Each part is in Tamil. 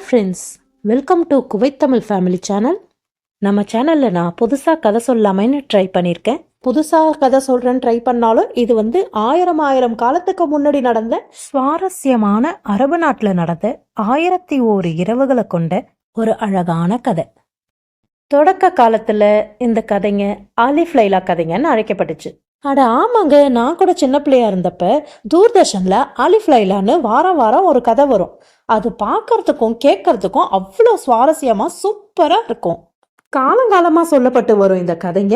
Hi friends, welcome to Kuwait Tamil family channel. நம்ம சேனலில் நான் புதுசாக கதை சொல்லாமன்னு ட்ரை பண்ணியிருக்கேன். புதுசாக கதை சொல்கிறேன்னு ட்ரை பண்ணாலும் இது ஆயிரம் காலத்துக்கு முன்னாடி நடந்த சுவாரஸ்யமான அரபு நாட்டில் நடந்த 1001 இரவுகளை கொண்ட ஒரு அழகான கதை. தொடக்க காலத்தில் இந்த கதைங்க ஆலிஃப் லைலா கதைங்கன்னு அழைக்கப்பட்டுச்சு. அட ஆமாங்க, நான் கூட சின்ன பிள்ளையா இருந்தப்ப தூர்தர்ஷன்ல ஆலிஃப் லைலான்னு வாரம் வாரம் ஒரு கதை வரும். அது பார்க்கறதுக்கும் கேட்கறதுக்கும் அவ்வளோ சுவாரஸ்யமா சூப்பரா இருக்கும். காலங்காலமா சொல்லப்பட்டு வரும் இந்த கதைங்க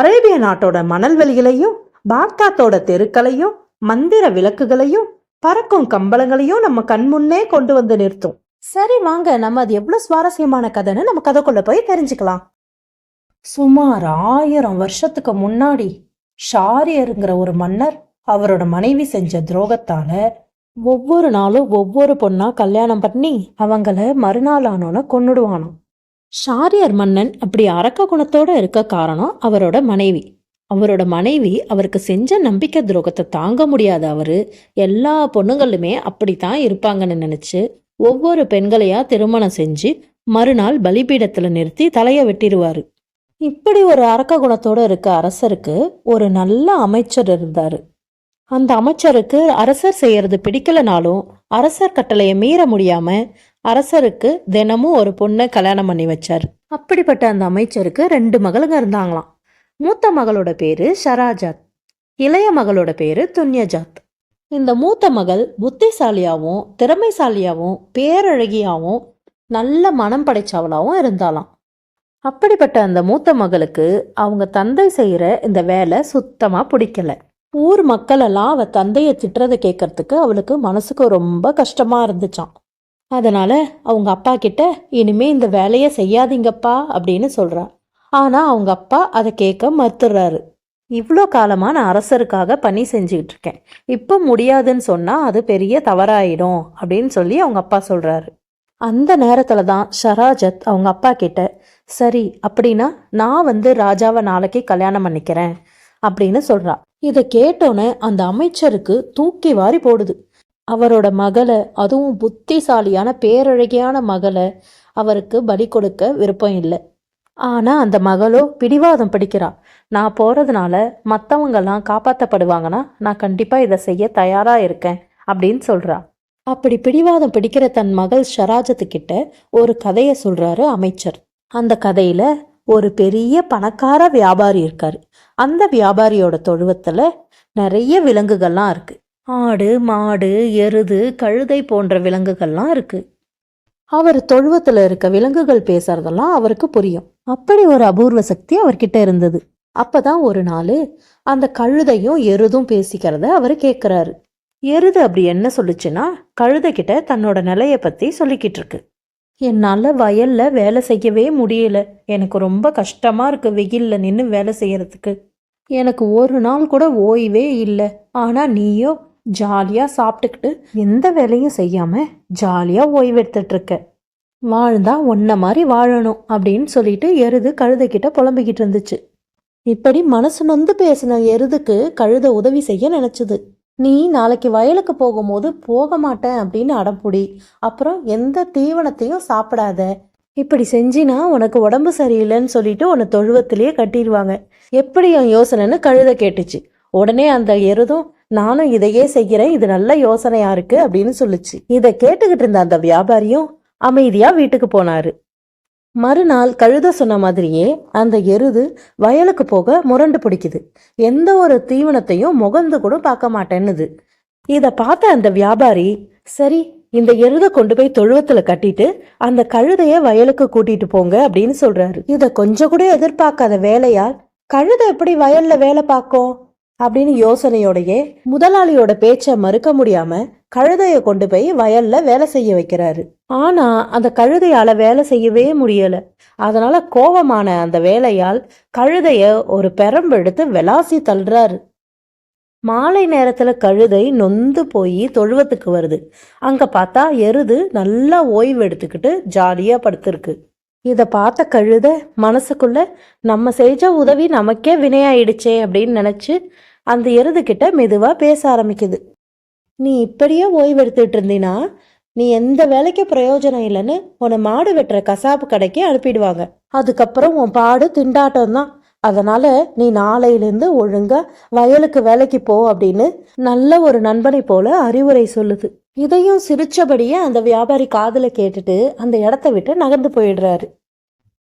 அரேபிய நாட்டோட மணல்வெளிகளையும் பாக்தாத்தோட தெருக்களையும் மந்திர விளக்குகளையும் பறக்கும் கம்பளங்களையும் நம்ம கண்முன்னே கொண்டு வந்து நிறுத்தும். சரி வாங்க, நம்ம அது எவ்வளவு சுவாரஸ்யமான கதைன்னு நம்ம கதைக்குள்ள போய் தெரிஞ்சுக்கலாம். சுமார் 1000 வருஷத்துக்கு முன்னாடி ஷாரியருங்கிற ஒரு மன்னர் அவரோட மனைவி செஞ்ச துரோகத்தால ஒவ்வொரு நாளும் ஒவ்வொரு பொண்ணா கல்யாணம் பண்ணி அவங்கள மறுநாள் ஆனோன்னு கொன்னுடுவானோ. ஷாரியர் மன்னன் அப்படி அரக்க குணத்தோட இருக்க காரணம் அவரோட மனைவி அவருக்கு செஞ்ச நம்பிக்கை துரோகத்தை தாங்க முடியாத அவரு எல்லா பொண்ணுங்களுமே அப்படித்தான் இருப்பாங்கன்னு நினைச்சு ஒவ்வொரு பெண்களையா திருமணம் செஞ்சு மறுநாள் பலிபீடத்துல நிறுத்தி தலைய வெட்டிடுவாரு. இப்படி ஒரு அரக்க குணத்தோட இருக்க அரசருக்கு ஒரு நல்ல அமைச்சர் இருந்தாரு. அந்த அமைச்சருக்கு அரசர் செய்யறது பிடிக்கலனாலும் அரசர் கட்டளையை மீற முடியாம அரசருக்கு தினமும் ஒரு பொண்ணை கல்யாணம் பண்ணி வச்சாரு. அப்படிப்பட்ட அந்த அமைச்சருக்கு 2 மகளுங்க இருந்தாங்களாம். மூத்த மகளோட பேரு ஷராஜாத், இளைய மகளோட பேரு துன்யஜாத். இந்த மூத்த மகள் புத்திசாலியாவும் திறமைசாலியாவும் பேரழகியாவும் நல்ல மனம் படைச்சவளாவும் இருந்தாலாம். அப்படிப்பட்ட அந்த மூத்த மகளுக்கு அவங்க தந்தை செய்யற இந்த வேலை சுத்தமா பிடிக்கல. ஊர் மக்களெல்லாம் அவ தந்தைய திட்டுறதை கேட்கறதுக்கு அவளுக்கு மனசுக்கு ரொம்ப கஷ்டமா இருந்துச்சான். அதனால அவங்க அப்பா கிட்ட இனிமே இந்த வேலையை செய்யாதீங்கப்பா அப்படின்னு சொல்றா. ஆனா அவங்க அப்பா அதை கேட்க மறுத்துறாரு. இவ்வளோ காலமா நான் அரசருக்காக பணி செஞ்சுக்கிட்டு இருக்கேன், இப்ப முடியாதுன்னு சொன்னா அது பெரிய தவறாயிடும் அப்படின்னு சொல்லி அவங்க அப்பா சொல்றாரு. அந்த நேரத்துல தான் ஷராஜத் அவங்க அப்பா கிட்ட, சரி அப்படின்னா நான் ராஜாவை நாளைக்கு கல்யாணம் பண்ணிக்கிறேன் அப்படின்னு சொல்றா. இதை கேட்டோன்னே அந்த அமைச்சருக்கு தூக்கி வாரி போடுது. அவரோட மகளை, அதுவும் புத்திசாலியான பேரழகியான மகளை அவருக்கு பலி கொடுக்க விருப்பம் இல்லை. ஆனா அந்த மகளோ பிடிவாதம் பிடிக்கிறா. நான் போறதுனால மற்றவங்கெல்லாம் காப்பாற்றப்படுவாங்கன்னா நான் கண்டிப்பா இதை செய்ய தயாரா இருக்கேன் அப்படின்னு சொல்றா. அப்படி பிடிவாதம் பிடிக்கிற தன் மகள் ஷராஜத்துக்கிட்ட ஒரு கதையை சொல்றாரு அமைச்சர். அந்த கதையில ஒரு பெரிய பணக்கார வியாபாரி இருக்காரு. அந்த வியாபாரியோட தொழுவத்துல நிறைய விலங்குகள்லாம் இருக்கு. ஆடு, மாடு, எருது, கழுதை போன்ற விலங்குகள்லாம் இருக்கு. அவர் தொழுவத்துல இருக்க விலங்குகள் பேசுறதெல்லாம் அவருக்கு புரியும். அப்படி ஒரு அபூர்வ சக்தி அவர்கிட்ட இருந்தது. அப்பதான் ஒரு நாள் அந்த கழுதையும் எருதும் பேசிக்கிறத அவரு கேட்கிறாரு. எருது அப்படி என்ன சொல்லுச்சுன்னா, கழுதைகிட்ட தன்னோட நிலைய பத்தி சொல்லிக்கிட்டு இருக்கு. என்னால வயல்ல வேலை செய்யவே முடியல, எனக்கு ரொம்ப கஷ்டமா இருக்கு வெயில்ல நின்று வேலை செய்யறதுக்கு. எனக்கு ஒரு நாள் கூட ஓய்வே இல்லை. ஆனா நீயோ ஜாலியா சாப்பிட்டுக்கிட்டு எந்த வேலையும் செய்யாம ஜாலியா ஓய்வு எடுத்துட்டு இருக்க. வாழ்ந்தா உன்ன மாதிரி வாழணும் அப்படின்னு சொல்லிட்டு எருது கழுதைகிட்ட புலம்பிக்கிட்டு இருந்துச்சு. இப்படி மனசு நொந்து பேசின எருதுக்கு கழுதை உதவி செய்ய நினைச்சது. நீ நாளைக்கு வயலுக்கு போகும்போது போக மாட்டேன் அப்படின்னு அடம்புடி, அப்புறம் எந்த தீவனத்தையும் சாப்பிடாத. இப்படி செஞ்சினா உனக்கு உடம்பு சரியில்லைன்னு சொல்லிட்டு உன்னை தொழுவத்திலேயே கட்டிடுவாங்க. எப்படி என் யோசனைன்னு கழுதை கேட்டுச்சு. உடனே அந்த எருதும், நானும் இதையே செய்கிறேன், இது நல்ல யோசனையா இருக்கு அப்படின்னு சொல்லுச்சு. இதை கேட்டுக்கிட்டு இருந்த அந்த வியாபாரியும் அமைதியா வீட்டுக்கு போனாரு. மறுநாள் கழுத சொன்ன மாதிரியே அந்த எருது வயலுக்கு போக முரண்டு பிடிக்குது. எந்த ஒரு தீவனத்தையும் முகந்து கூட பார்க்க மாட்டேன்னுது. இத பார்த்த அந்த வியாபாரி, சரி இந்த எருதை கொண்டு போய் தொழுவத்துல கட்டிட்டு அந்த கழுதைய வயலுக்கு கூட்டிட்டு போங்க அப்படின்னு சொல்றாரு. இத கொஞ்சம் கூட எதிர்பார்க்காத வேலையால் கழுதை எப்படி வயல்ல வேலை பார்க்கும் அப்படின்னு யோசனையோடையே முதலாளியோட பேச்ச மறுக்க முடியாம கழுதைய கொண்டு போய் வயல்ல வேலை செய்ய வைக்கிறாரு. ஆனா அந்த கழுதையால வேலை செய்யவே முடியல. அதனால கோபமான அந்த வேலையால் கழுதைய ஒரு பெரம்பு எடுத்து விளாசி தள்ளுறாரு. மாலை நேரத்துல கழுதை நொந்து போய் தொழுவத்துக்கு வருது. அங்க பார்த்தா எருது நல்லா ஓய்வு எடுத்துக்கிட்டு ஜாலியா படுத்திருக்கு. இத பார்த்த கழுதை மனசுக்குள்ள, நம்ம செஞ்ச உதவி நமக்கே வினையாயிடுச்சே அப்படின்னு நினைச்சு அந்த எருது கிட்ட மெதுவா பேச ஆரம்பிக்குது. நீ இப்படியே ஓய்வு எடுத்துட்டு இருந்தீனா நீ எந்த வேலைக்கு பிரயோஜனம் இல்லைன்னு உன்னை மாடு வெட்டுற கசாப்பு கடைக்கு அனுப்பிடுவாங்க. அதுக்கப்புறம் உன் பாடு திண்டாட்டம் தான். அதனால நீ நாளையிலேருந்து ஒழுங்கா வயலுக்கு வேலைக்கு போ அப்படின்னு நல்ல ஒரு நண்பனை போல அறிவுரை சொல்லுது. இதையும் சிரிச்சபடியே அந்த வியாபாரி காதுல கேட்டுட்டு அந்த இடத்த விட்டு நகர்ந்து போயிடுறாரு.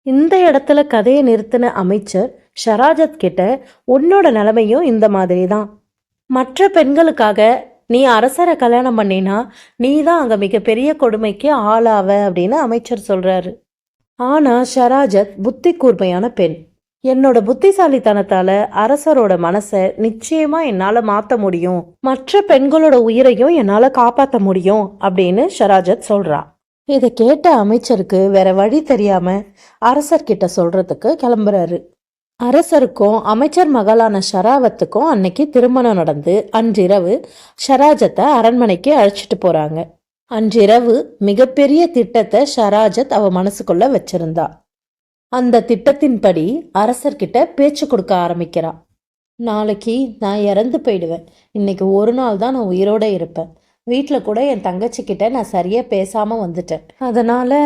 இந்த இடத்துல கதையை நிறுத்தின அமைச்சர் ஷராஜத் கிட்ட, உன்னோட நிலைமையும் இந்த மாதிரி தான். மற்ற பெண்களுக்காக நீ அரசரை கல்யாணம் பண்ணினா நீ தான் அங்க மிகப்பெரிய கொடுமைக்கு ஆளாவ அப்படின்னு அமைச்சர் சொல்றாரு. ஆனா ஷராஜத் புத்தி கூர்மையான பெண். என்னோட புத்திசாலித்தனத்தால அரசரோட மனசை நிச்சயமா என்னால மாத்த முடியும், மற்ற பெண்களோட உயிரையும் என்னால காப்பாத்த முடியும் அப்படின்னு ஷராஜத் சொல்றா. இதை கேட்ட அமைச்சருக்கு வேற வழி தெரியாம அரசர்கிட்ட சொல்றதுக்கு கிளம்புறாரு. அரசருக்கும் அமைச்சர் மகளான ஷராவத்துக்கும் அன்னைக்கு திருமணம் நடந்து அன்றிரவு ஷராஜத்தை அரண்மனைக்கு அழைச்சிட்டு போறாங்க. அன்றிரவு மிகப்பெரிய திட்டத்தை ஷராஜத் அவ மனசுக்குள்ள வச்சிருந்தா. அந்த திட்டத்தின்படி அரசர்கிட்ட பேச்சு கொடுக்க ஆரம்பிக்கிறா. நாளைக்கு நான் இறந்து போயிடுவேன். இன்னைக்கு ஒரு நாள் தான் நான் உயிரோட இருப்பேன். வீட்டில் கூட என் தங்கச்சிக்கிட்ட நான் சரியாக பேசாமல் வந்துட்டேன். அதனால்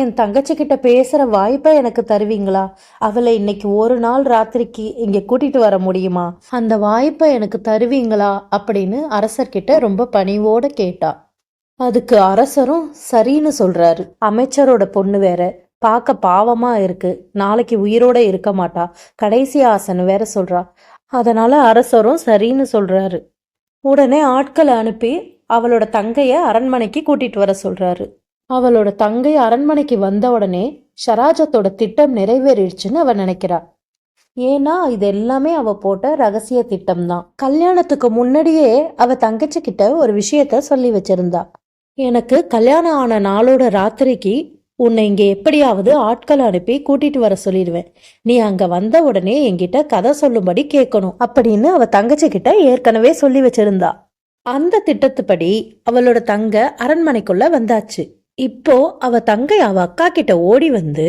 என் தங்கச்சிக்கிட்ட பேசுகிற வாய்ப்பை எனக்கு தருவீங்களா? அவளை இன்னைக்கு ஒரு நாள் ராத்திரிக்கு இங்கே கூட்டிகிட்டு வர முடியுமா? அந்த வாய்ப்பை எனக்கு தருவீங்களா அப்படின்னு அரசர்கிட்ட ரொம்ப பணிவோடு கேட்டா. அதுக்கு அரசரும் சரின்னு சொல்கிறாரு. அமைச்சரோட பொண்ணு வேற, பார்க்க பாவமாக இருக்கு, நாளைக்கு உயிரோட இருக்க மாட்டா, கடைசி ஆசைன்னு வேற சொல்கிறா. அதனால் அரசரும் சரின்னு சொல்கிறாரு. உடனே ஆட்களை அனுப்பி அவளோட தங்கைய அரண்மனைக்கு கூட்டிட்டு வர சொல்றாரு. அவளோட தங்கை அரண்மனைக்கு வந்த உடனே ஷராஜத்தோட திட்டம் நிறைவேறிடுச்சுன்னு அவ நினைக்கிறா. ஏன்னா இது எல்லாமே அவ போட்ட ரகசிய திட்டம் தான். கல்யாணத்துக்கு முன்னாடியே அவ தங்கச்சி கிட்ட ஒரு விஷயத்த சொல்லி வச்சிருந்தா. எனக்கு கல்யாணம் ஆன நாளோட ராத்திரிக்கு உன்னை இங்க எப்படியாவது ஆட்களை அனுப்பி கூட்டிட்டு வர சொல்லிடுவேன். நீ அங்க வந்த உடனே என்கிட்ட கதை சொல்லும்படி கேட்கணும் அப்படின்னு அவ தங்கச்சி கிட்ட ஏற்கனவே சொல்லி வச்சிருந்தா. அந்த திட்டத்துப்படி அவளோட தங்க அரண்மனைக்குள்ள வந்தாச்சு. இப்போ அவ தங்கை அவ அக்கா கிட்ட ஓடி வந்து,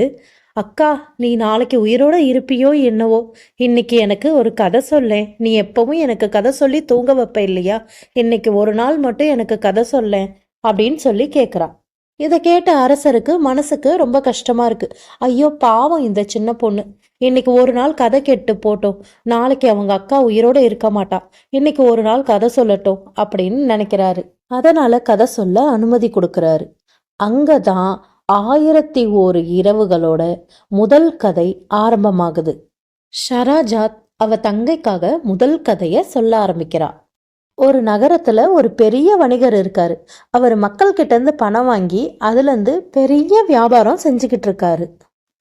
அக்கா நீ நாளைக்கு உயிரோட இருப்பியோ என்னவோ, இன்னைக்கு எனக்கு ஒரு கதை சொல்லேன். நீ எப்பவும் எனக்கு கதை சொல்லி தூங்க வைப்ப இல்லையா, இன்னைக்கு ஒரு நாள் மட்டும் எனக்கு கதை சொல்லேன் அப்படின்னு சொல்லி கேட்குறா. இதை கேட்ட அரசருக்கு மனசுக்கு ரொம்ப கஷ்டமா இருக்கு. ஐயோ பாவம் இந்த சின்ன பொண்ணு, இன்னைக்கு ஒரு நாள் கதை கேட்டு போட்டோம், நாளைக்கு அவங்க அக்கா உயிரோட இருக்க மாட்டா, இன்னைக்கு ஒரு நாள் கதை சொல்லட்டும் அப்படின்னு நினைக்கிறாரு. அதனால கதை சொல்ல அனுமதி கொடுக்கறாரு. அங்கதான் 1001 இரவுகளோட முதல் கதை ஆரம்பமாகுது. ஷராஜாத் அவ தங்கைக்காக முதல் கதைய சொல்ல ஆரம்பிக்கிறா. ஒரு நகரத்துல ஒரு பெரிய வணிகர் இருக்காரு. அவர் மக்கள் கிட்ட இருந்து பணம் வாங்கி அதுல இருந்து பெரிய வியாபாரம் செஞ்சுக்கிட்டு இருக்காரு.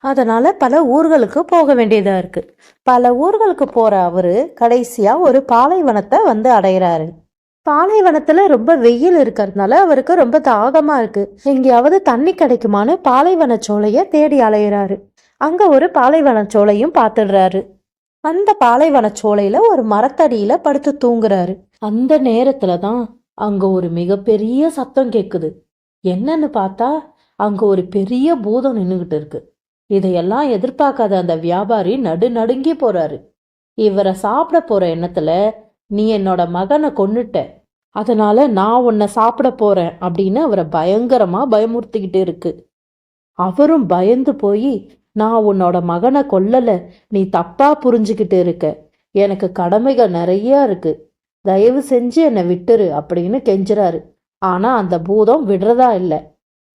அதனால பல ஊர்களுக்கு போக வேண்டியதா இருக்கு. பல ஊர்களுக்கு போற அவரு கடைசியா ஒரு பாலைவனத்தை வந்து அடையிறாரு. பாலைவனத்துல ரொம்ப வெயில் இருக்கிறதுனால அவருக்கு ரொம்ப தாகமா இருக்கு. எங்கேயாவது தண்ணி கிடைக்குமான்னு பாலைவன சோலைய தேடி அலையிறாரு. அங்க ஒரு பாலைவன சோலையும் பார்த்துடுறாரு. அந்த பாலைவன சோலையில ஒரு மரத்தடியில படுத்து தூங்குறாரு. அந்த நேரத்துல தான் அங்க ஒரு மிகப்பெரிய சத்தம் கேக்குது. என்னன்னு பார்த்தா அங்க ஒரு பெரிய பூதம் நின்னுகிட்டு இருக்கு. இதையெல்லாம் எதிர்பார்க்காத அந்த வியாபாரி நடுங்கி போறாரு. இவரை சாப்பிட போற எண்ணத்துல, நீ என்னோட மகனை கொன்னுட்ட, அதனால நான் உன்னை சாப்பிட போறேன் அப்படின்னு அவரை பயங்கரமா பயமுறுத்திக்கிட்டு இருக்கு. அவரும் பயந்து போய், நான் உன்னோட மகனை கொல்லல, நீ தப்பா புரிஞ்சுக்கிட்டு இருக்க, எனக்கு கடமைகள் நிறைய இருக்கு, தயவு செஞ்சு என்னை விட்டுரு அப்படின்னு கெஞ்சுறாரு. ஆனா அந்த பூதம் விடுறதா இல்லை.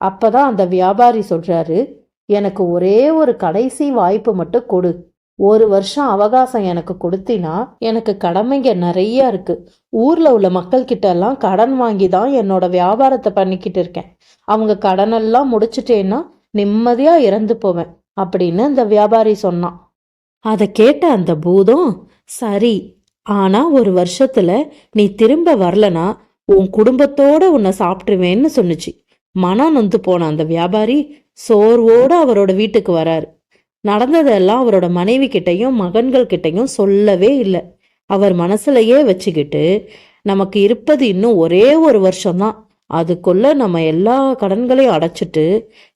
அப்பதான் அந்த வியாபாரி சொல்றாரு, எனக்கு ஒரே ஒரு கடைசி வாய்ப்பு மட்டும் கொடு, 1 வருஷம் அவகாசம் எனக்கு கொடுத்தினா, எனக்கு கடமைங்க நிறைய இருக்கு, ஊர்ல உள்ள மக்கள் கிட்ட எல்லாம் கடன் வாங்கி தான் என்னோட வியாபாரத்தை பண்ணிக்கிட்டு இருக்கேன், அவங்க கடனெல்லாம் முடிச்சுட்டேன்னா நிம்மதியா இறந்து போவேன் அப்படின்னு அந்த வியாபாரி சொன்னான். அதை கேட்ட அந்த பூதம், சரி, ஆனா 1 வருஷத்துல நீ திரும்ப வரலனா உன் குடும்பத்தோட உன்னை சாப்பிட்டுருவேன்னு சொன்னுச்சு. மனம் நொந்து போன அந்த வியாபாரி சோர்வோட அவரோட வீட்டுக்கு வராரு. நடந்ததெல்லாம் அவரோட மனைவி கிட்டையும் மகன்கள் கிட்டையும் சொல்லவே இல்லை. அவர் மனசுலயே வச்சுக்கிட்டு, நமக்கு இருப்பது இன்னும் ஒரே 1 வருஷம்தான், அதுக்குள்ள நம்ம எல்லா கடன்களையும் அடைச்சிட்டு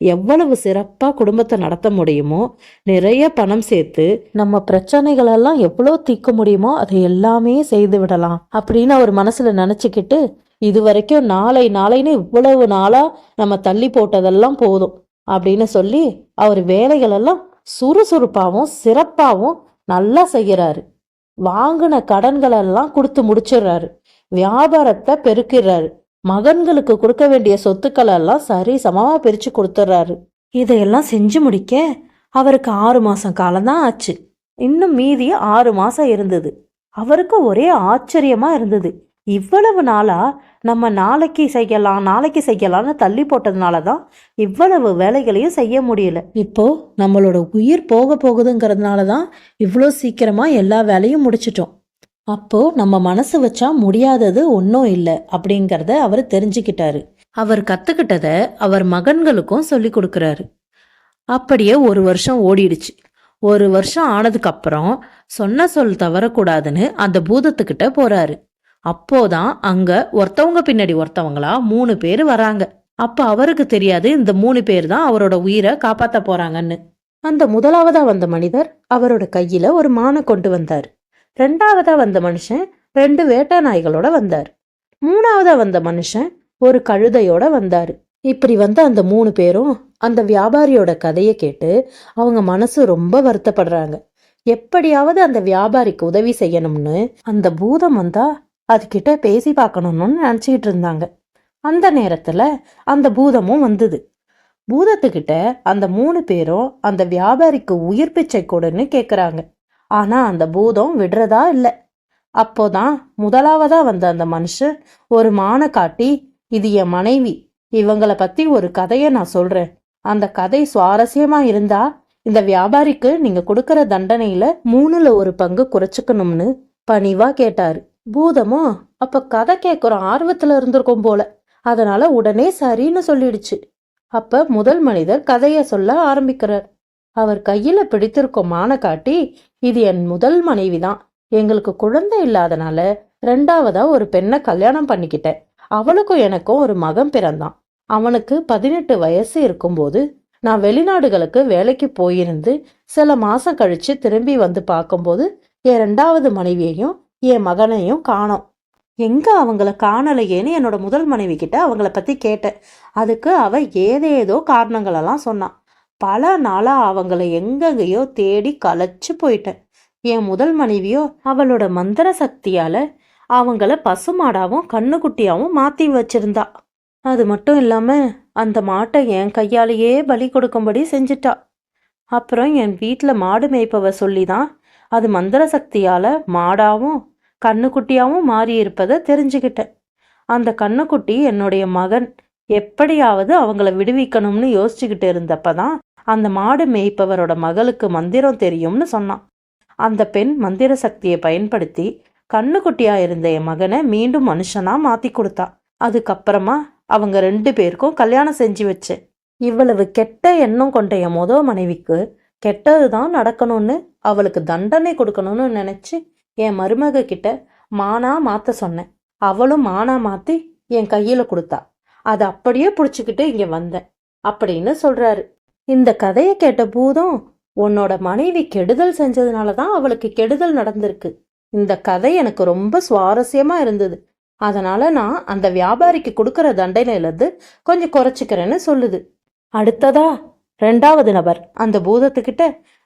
எவ்வளவு சிறப்பா குடும்பத்தை நடத்த முடியுமோ, நிறைய பணம் சேர்த்து நம்ம பிரச்சனைகளெல்லாம் எவ்வளோ தீர்க்க முடியுமோ அதை எல்லாமே செய்து விடலாம் அப்படின்னு அவர் மனசுல நினைச்சுக்கிட்டு இது வரைக்கும் நாளை நாளைன்னு இவ்வளவு நாளா நம்ம தள்ளி போட்டதெல்லாம் போதும் அப்படின்னு சொல்லி அவர் வேலைகளெல்லாம் சுறுசுறுப்பாகவும் சிறப்பாகவும் நல்லா செய்யறாரு. வாங்கின கடன்களெல்லாம் கொடுத்து முடிச்சிடுறாரு. வியாபாரத்தை பெருக்கிறாரு. மகன்களுக்கு கொடுக்க வேண்டிய சொத்துக்கள் எல்லாம் சரி சமமா பிரிச்சு கொடுத்துட்றாரு. இதையெல்லாம் செஞ்சு முடிக்க அவருக்கு 6 மாசம் காலம்தான் ஆச்சு. இன்னும் மீதி 6 மாசம் இருந்தது. அவருக்கு ஒரே ஆச்சரியமா இருந்தது. இவ்வளவு நாளா நம்ம நாளைக்கு செய்யலாம்னு தள்ளி போட்டதுனால தான் இவ்வளவு வேலைகளையும் செய்ய முடியல. இப்போ நம்மளோட உயிர் போக போகுதுங்கிறதுனால தான் இவ்வளோ சீக்கிரமா எல்லா வேலையும் முடிச்சிட்டோம். அப்போ நம்ம மனசு வச்சா முடியாதது ஒன்றும் இல்லை அப்படிங்கிறத அவர் தெரிஞ்சுக்கிட்டாரு. அவர் கத்துக்கிட்டத அவர் மகன்களுக்கும் சொல்லி கொடுக்கறாரு. அப்படியே 1 வருஷம் ஓடிடுச்சு. 1 வருஷம் ஆனதுக்கு அப்புறம் சொன்ன சொல் தவறக்கூடாதுன்னு அந்த பூதத்துக்கிட்ட போறாரு. அப்போதான் அங்க ஒருத்தவங்க பின்னாடி ஒருத்தவங்களா 3 பேர் வராங்க. அப்ப அவருக்கு தெரியாது இந்த 3 பேர் தான் அவரோட உயிரை காப்பாத்த போறாங்கன்னு. அந்த முதலாவதா வந்த மனிதர் அவரோட கையில ஒரு மானை கொண்டு வந்தார். 2ஆவதா வந்த மனுஷன் 2 வேட்டை நாய்களோட வந்தார். 3ஆவதா வந்த மனுஷன் ஒரு கழுதையோட வந்தாரு. இப்படி வந்த அந்த 3 பேரும் அந்த வியாபாரியோட கதையை கேட்டு அவங்க மனசு ரொம்ப வருத்தப்படுறாங்க. எப்படியாவது அந்த வியாபாரிக்கு உதவி செய்யணும்னு அந்த பூதம் வந்தா அதுகிட்ட பேசி பார்க்கணும்னு நினச்சிக்கிட்டு இருந்தாங்க. அந்த நேரத்துல அந்த பூதமும் வந்தது. பூதத்துக்கிட்ட அந்த 3 பேரும் அந்த வியாபாரிக்கு உயிர் பிச்சை கொடுன்னு கேக்குறாங்க. ஆனா அந்த பூதம் விடுறதா இல்லை. அப்போதான் முதலாவதா வந்த அந்த மனுஷன் ஒரு மானை காட்டி, இது என் மனைவி, இவங்கள பத்தி ஒரு கதையை நான் சொல்றேன். அந்த கதை சுவாரஸ்யமா இருந்தா இந்த வியாபாரிக்கு நீங்க கொடுக்கற தண்டனையில 3ல் 1 பங்கு குறைச்சுக்கணும்னு பணிவா கேட்டாரு. பூதமும் அப்ப கதை கேட்குற ஆர்வத்துல இருந்திருக்கும் போல. அதனால உடனே சரின்னு சொல்லிடுச்சு. அப்ப முதல் மனிதர் கதைய சொல்ல ஆரம்பிக்கிறார். அவர் கையில பிடித்திருக்கும் மானை காட்டி, இது என் முதல் மனைவிதான். எங்களுக்கு குழந்தை இல்லாதனால 2ஆவதா ஒரு பெண்ணை கல்யாணம் பண்ணிக்கிட்டேன். அவளுக்கும் எனக்கும் ஒரு மகன் பிறந்தான். அவனுக்கு 18 வயசு இருக்கும்போது நான் வெளிநாடுகளுக்கு வேலைக்கு போயிருந்து சில மாசம் கழிச்சு திரும்பி வந்து பார்க்கும்போது என் 2ஆவது மனைவியையும் என் மகனையும் காணோம். எங்க அவங்கள காணலையேன்னு என்னோட முதல் மனைவி கிட்ட அவங்கள பத்தி கேட்டேன். அதுக்கு அவ ஏதேதோ காரணங்களெல்லாம் சொன்னான். பல நாளா அவங்கள எங்கெங்கயோ தேடி களைச்சு போயிட்டேன். என் முதல் மனைவியோ அவளோட மந்திர சக்தியால அவங்கள பசுமாடாவும் கண்ணுக்குட்டியாவும் மாத்தி வச்சிருந்தா. அது மட்டும் இல்லாம அந்த மாட்டை என் கையாலேயே பலி கொடுக்கும்படி செஞ்சிட்டா. அப்புறம் என் வீட்டுல மாடு மேய்ப்பவ சொல்லிதான் அது மந்திர சக்தியால மாடாவும் கண்ணுக்குட்டியாவும் மாறி இருப்பதை தெரிஞ்சுக்கிட்டேன். அந்த கண்ணுக்குட்டி என்னுடைய மகன். எப்படியாவது அவங்கள விடுவிக்கணும்னு யோசிச்சுக்கிட்டு இருந்தப்பதான் அந்த மாடு மேய்ப்பவரோட மகளுக்கு மந்திரம் தெரியும்னு சொன்னான். அந்த பெண் மந்திர சக்தியை பயன்படுத்தி கண்ணுக்குட்டியா இருந்த என் மகனை மீண்டும் மனுஷனா மாத்தி கொடுத்தா. அதுக்கப்புறமா அவங்க 2 பேருக்கும் கல்யாணம் செஞ்சு வச்சேன். இவ்வளவு கெட்ட எண்ணம் கொண்ட என் மனைவிக்கு கெட்டதுதான் நடக்கணும்னு அவளுக்கு தண்டனை கொடுக்கணும்னு நினைச்சு என் மருமக கிட்ட மானா மாத்த சொன்னேன். அவளும் மானா மாத்தி என் கையில கொடுத்தா. அதை அப்படியே புடிச்சுக்கிட்டு இங்க வந்தேன் அப்படின்னு சொல்றாரு. இந்த கதையை கேட்ட பூதம், உன்னோட மனைவி கெடுதல் செஞ்சதுனாலதான் அவளுக்கு கெடுதல் நடந்திருக்கு. இந்த கதை எனக்கு ரொம்ப சுவாரஸ்யமா இருந்தது. அதனால நான் அந்த வியாபாரிக்கு கொடுக்கற தண்டனையிலிருந்து கொஞ்சம் குறைச்சிக்கிறேன்னு சொல்லுது. அடுத்ததா 2ஆவது நபர் அந்த பூதத்துக்கிட்ட,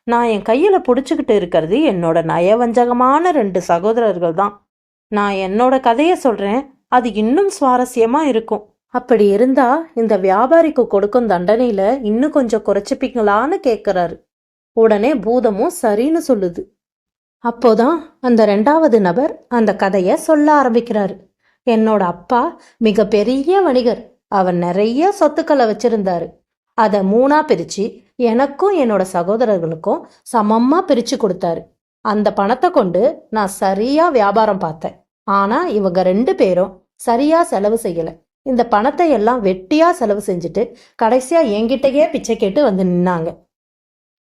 நான் என் கையில புடிச்சுக்கிட்டு இருக்கிறது என்னோட நயவஞ்சகமான 2 சகோதரர்கள் தான். நான் என்னோட கதைய சொல்றேன், அது இன்னும் சுவாரஸ்யமா இருக்கும். அப்படி இருந்தா இந்த வியாபாரிக்கு கொடுக்கும் தண்டனையில இன்னும் கொஞ்சம் குறைச்சிப்பீங்களான்னு கேட்கிறாரு. உடனே பூதமும் சரின்னு சொல்லுது. அப்போதான் அந்த 2ஆவது நபர் அந்த கதைய சொல்ல ஆரம்பிக்கிறாரு. என்னோட அப்பா மிக பெரிய வணிகர். அவர் நிறைய சொத்துக்களை வச்சிருந்தாரு. அதை 3ஆ பிரிச்சு எனக்கும் என்னோட சகோதரர்களுக்கும் சமமா பிரிச்சு கொடுத்தாரு. அந்த பணத்தை கொண்டு நான் சரியா வியாபாரம் பார்த்தேன். ஆனா இவங்க 2 பேரும் சரியா செலவு செய்யல. இந்த பணத்தை எல்லாம் வெட்டியா செலவு செஞ்சுட்டு கடைசியா என்கிட்டயே பிச்சை கேட்டு வந்து நின்னாங்க.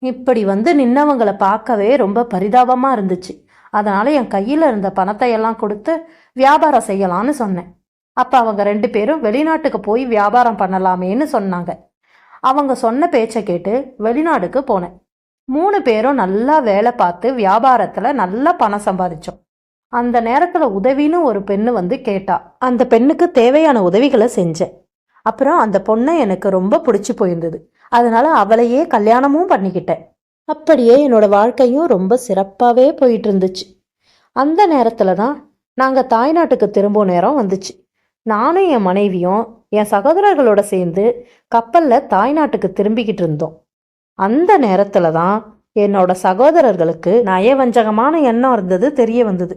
இப்படி வந்து நின்னவங்களை பார்க்கவே ரொம்ப பரிதாபமா இருந்துச்சு. அதனால என் கையில இருந்த பணத்தை எல்லாம் கொடுத்து வியாபாரம் செய்யலான்னு சொன்னேன். அப்ப அவங்க 2 பேரும் வெளிநாட்டுக்கு போய் வியாபாரம் பண்ணலாமேன்னு சொன்னாங்க. அவங்க சொன்ன பேச்சை கேட்டு வெளிநாடுக்கு போனேன். 3 பேரும் நல்லா வேலை பார்த்து வியாபாரத்துல நல்லா பணம் சம்பாதிச்சோம். அந்த நேரத்துல உதவின்னு ஒரு பெண்ணு வந்து கேட்டா. அந்த பெண்ணுக்கு தேவையான உதவிகளை செஞ்சேன். அப்புறம் அந்த பொண்ணை எனக்கு ரொம்ப பிடிச்சி போயிருந்தது. அதனால அவளையே கல்யாணமும் பண்ணிக்கிட்டேன். அப்படியே என்னோட வாழ்க்கையும் ரொம்ப சிறப்பாகவே போயிட்டு இருந்துச்சு. அந்த நேரத்துல தான் நாங்கள் தாய்நாட்டுக்கு திரும்பும் நேரம் வந்துச்சு. நானும் என் மனைவியும் என் சகோதரர்களோட சேர்ந்து கப்பலில் தாய்நாட்டுக்கு திரும்பிக்கிட்டு இருந்தோம். அந்த நேரத்துல தான் என்னோட சகோதரர்களுக்கு நயவஞ்சகமான எண்ணம் இருந்தது தெரிய வந்தது.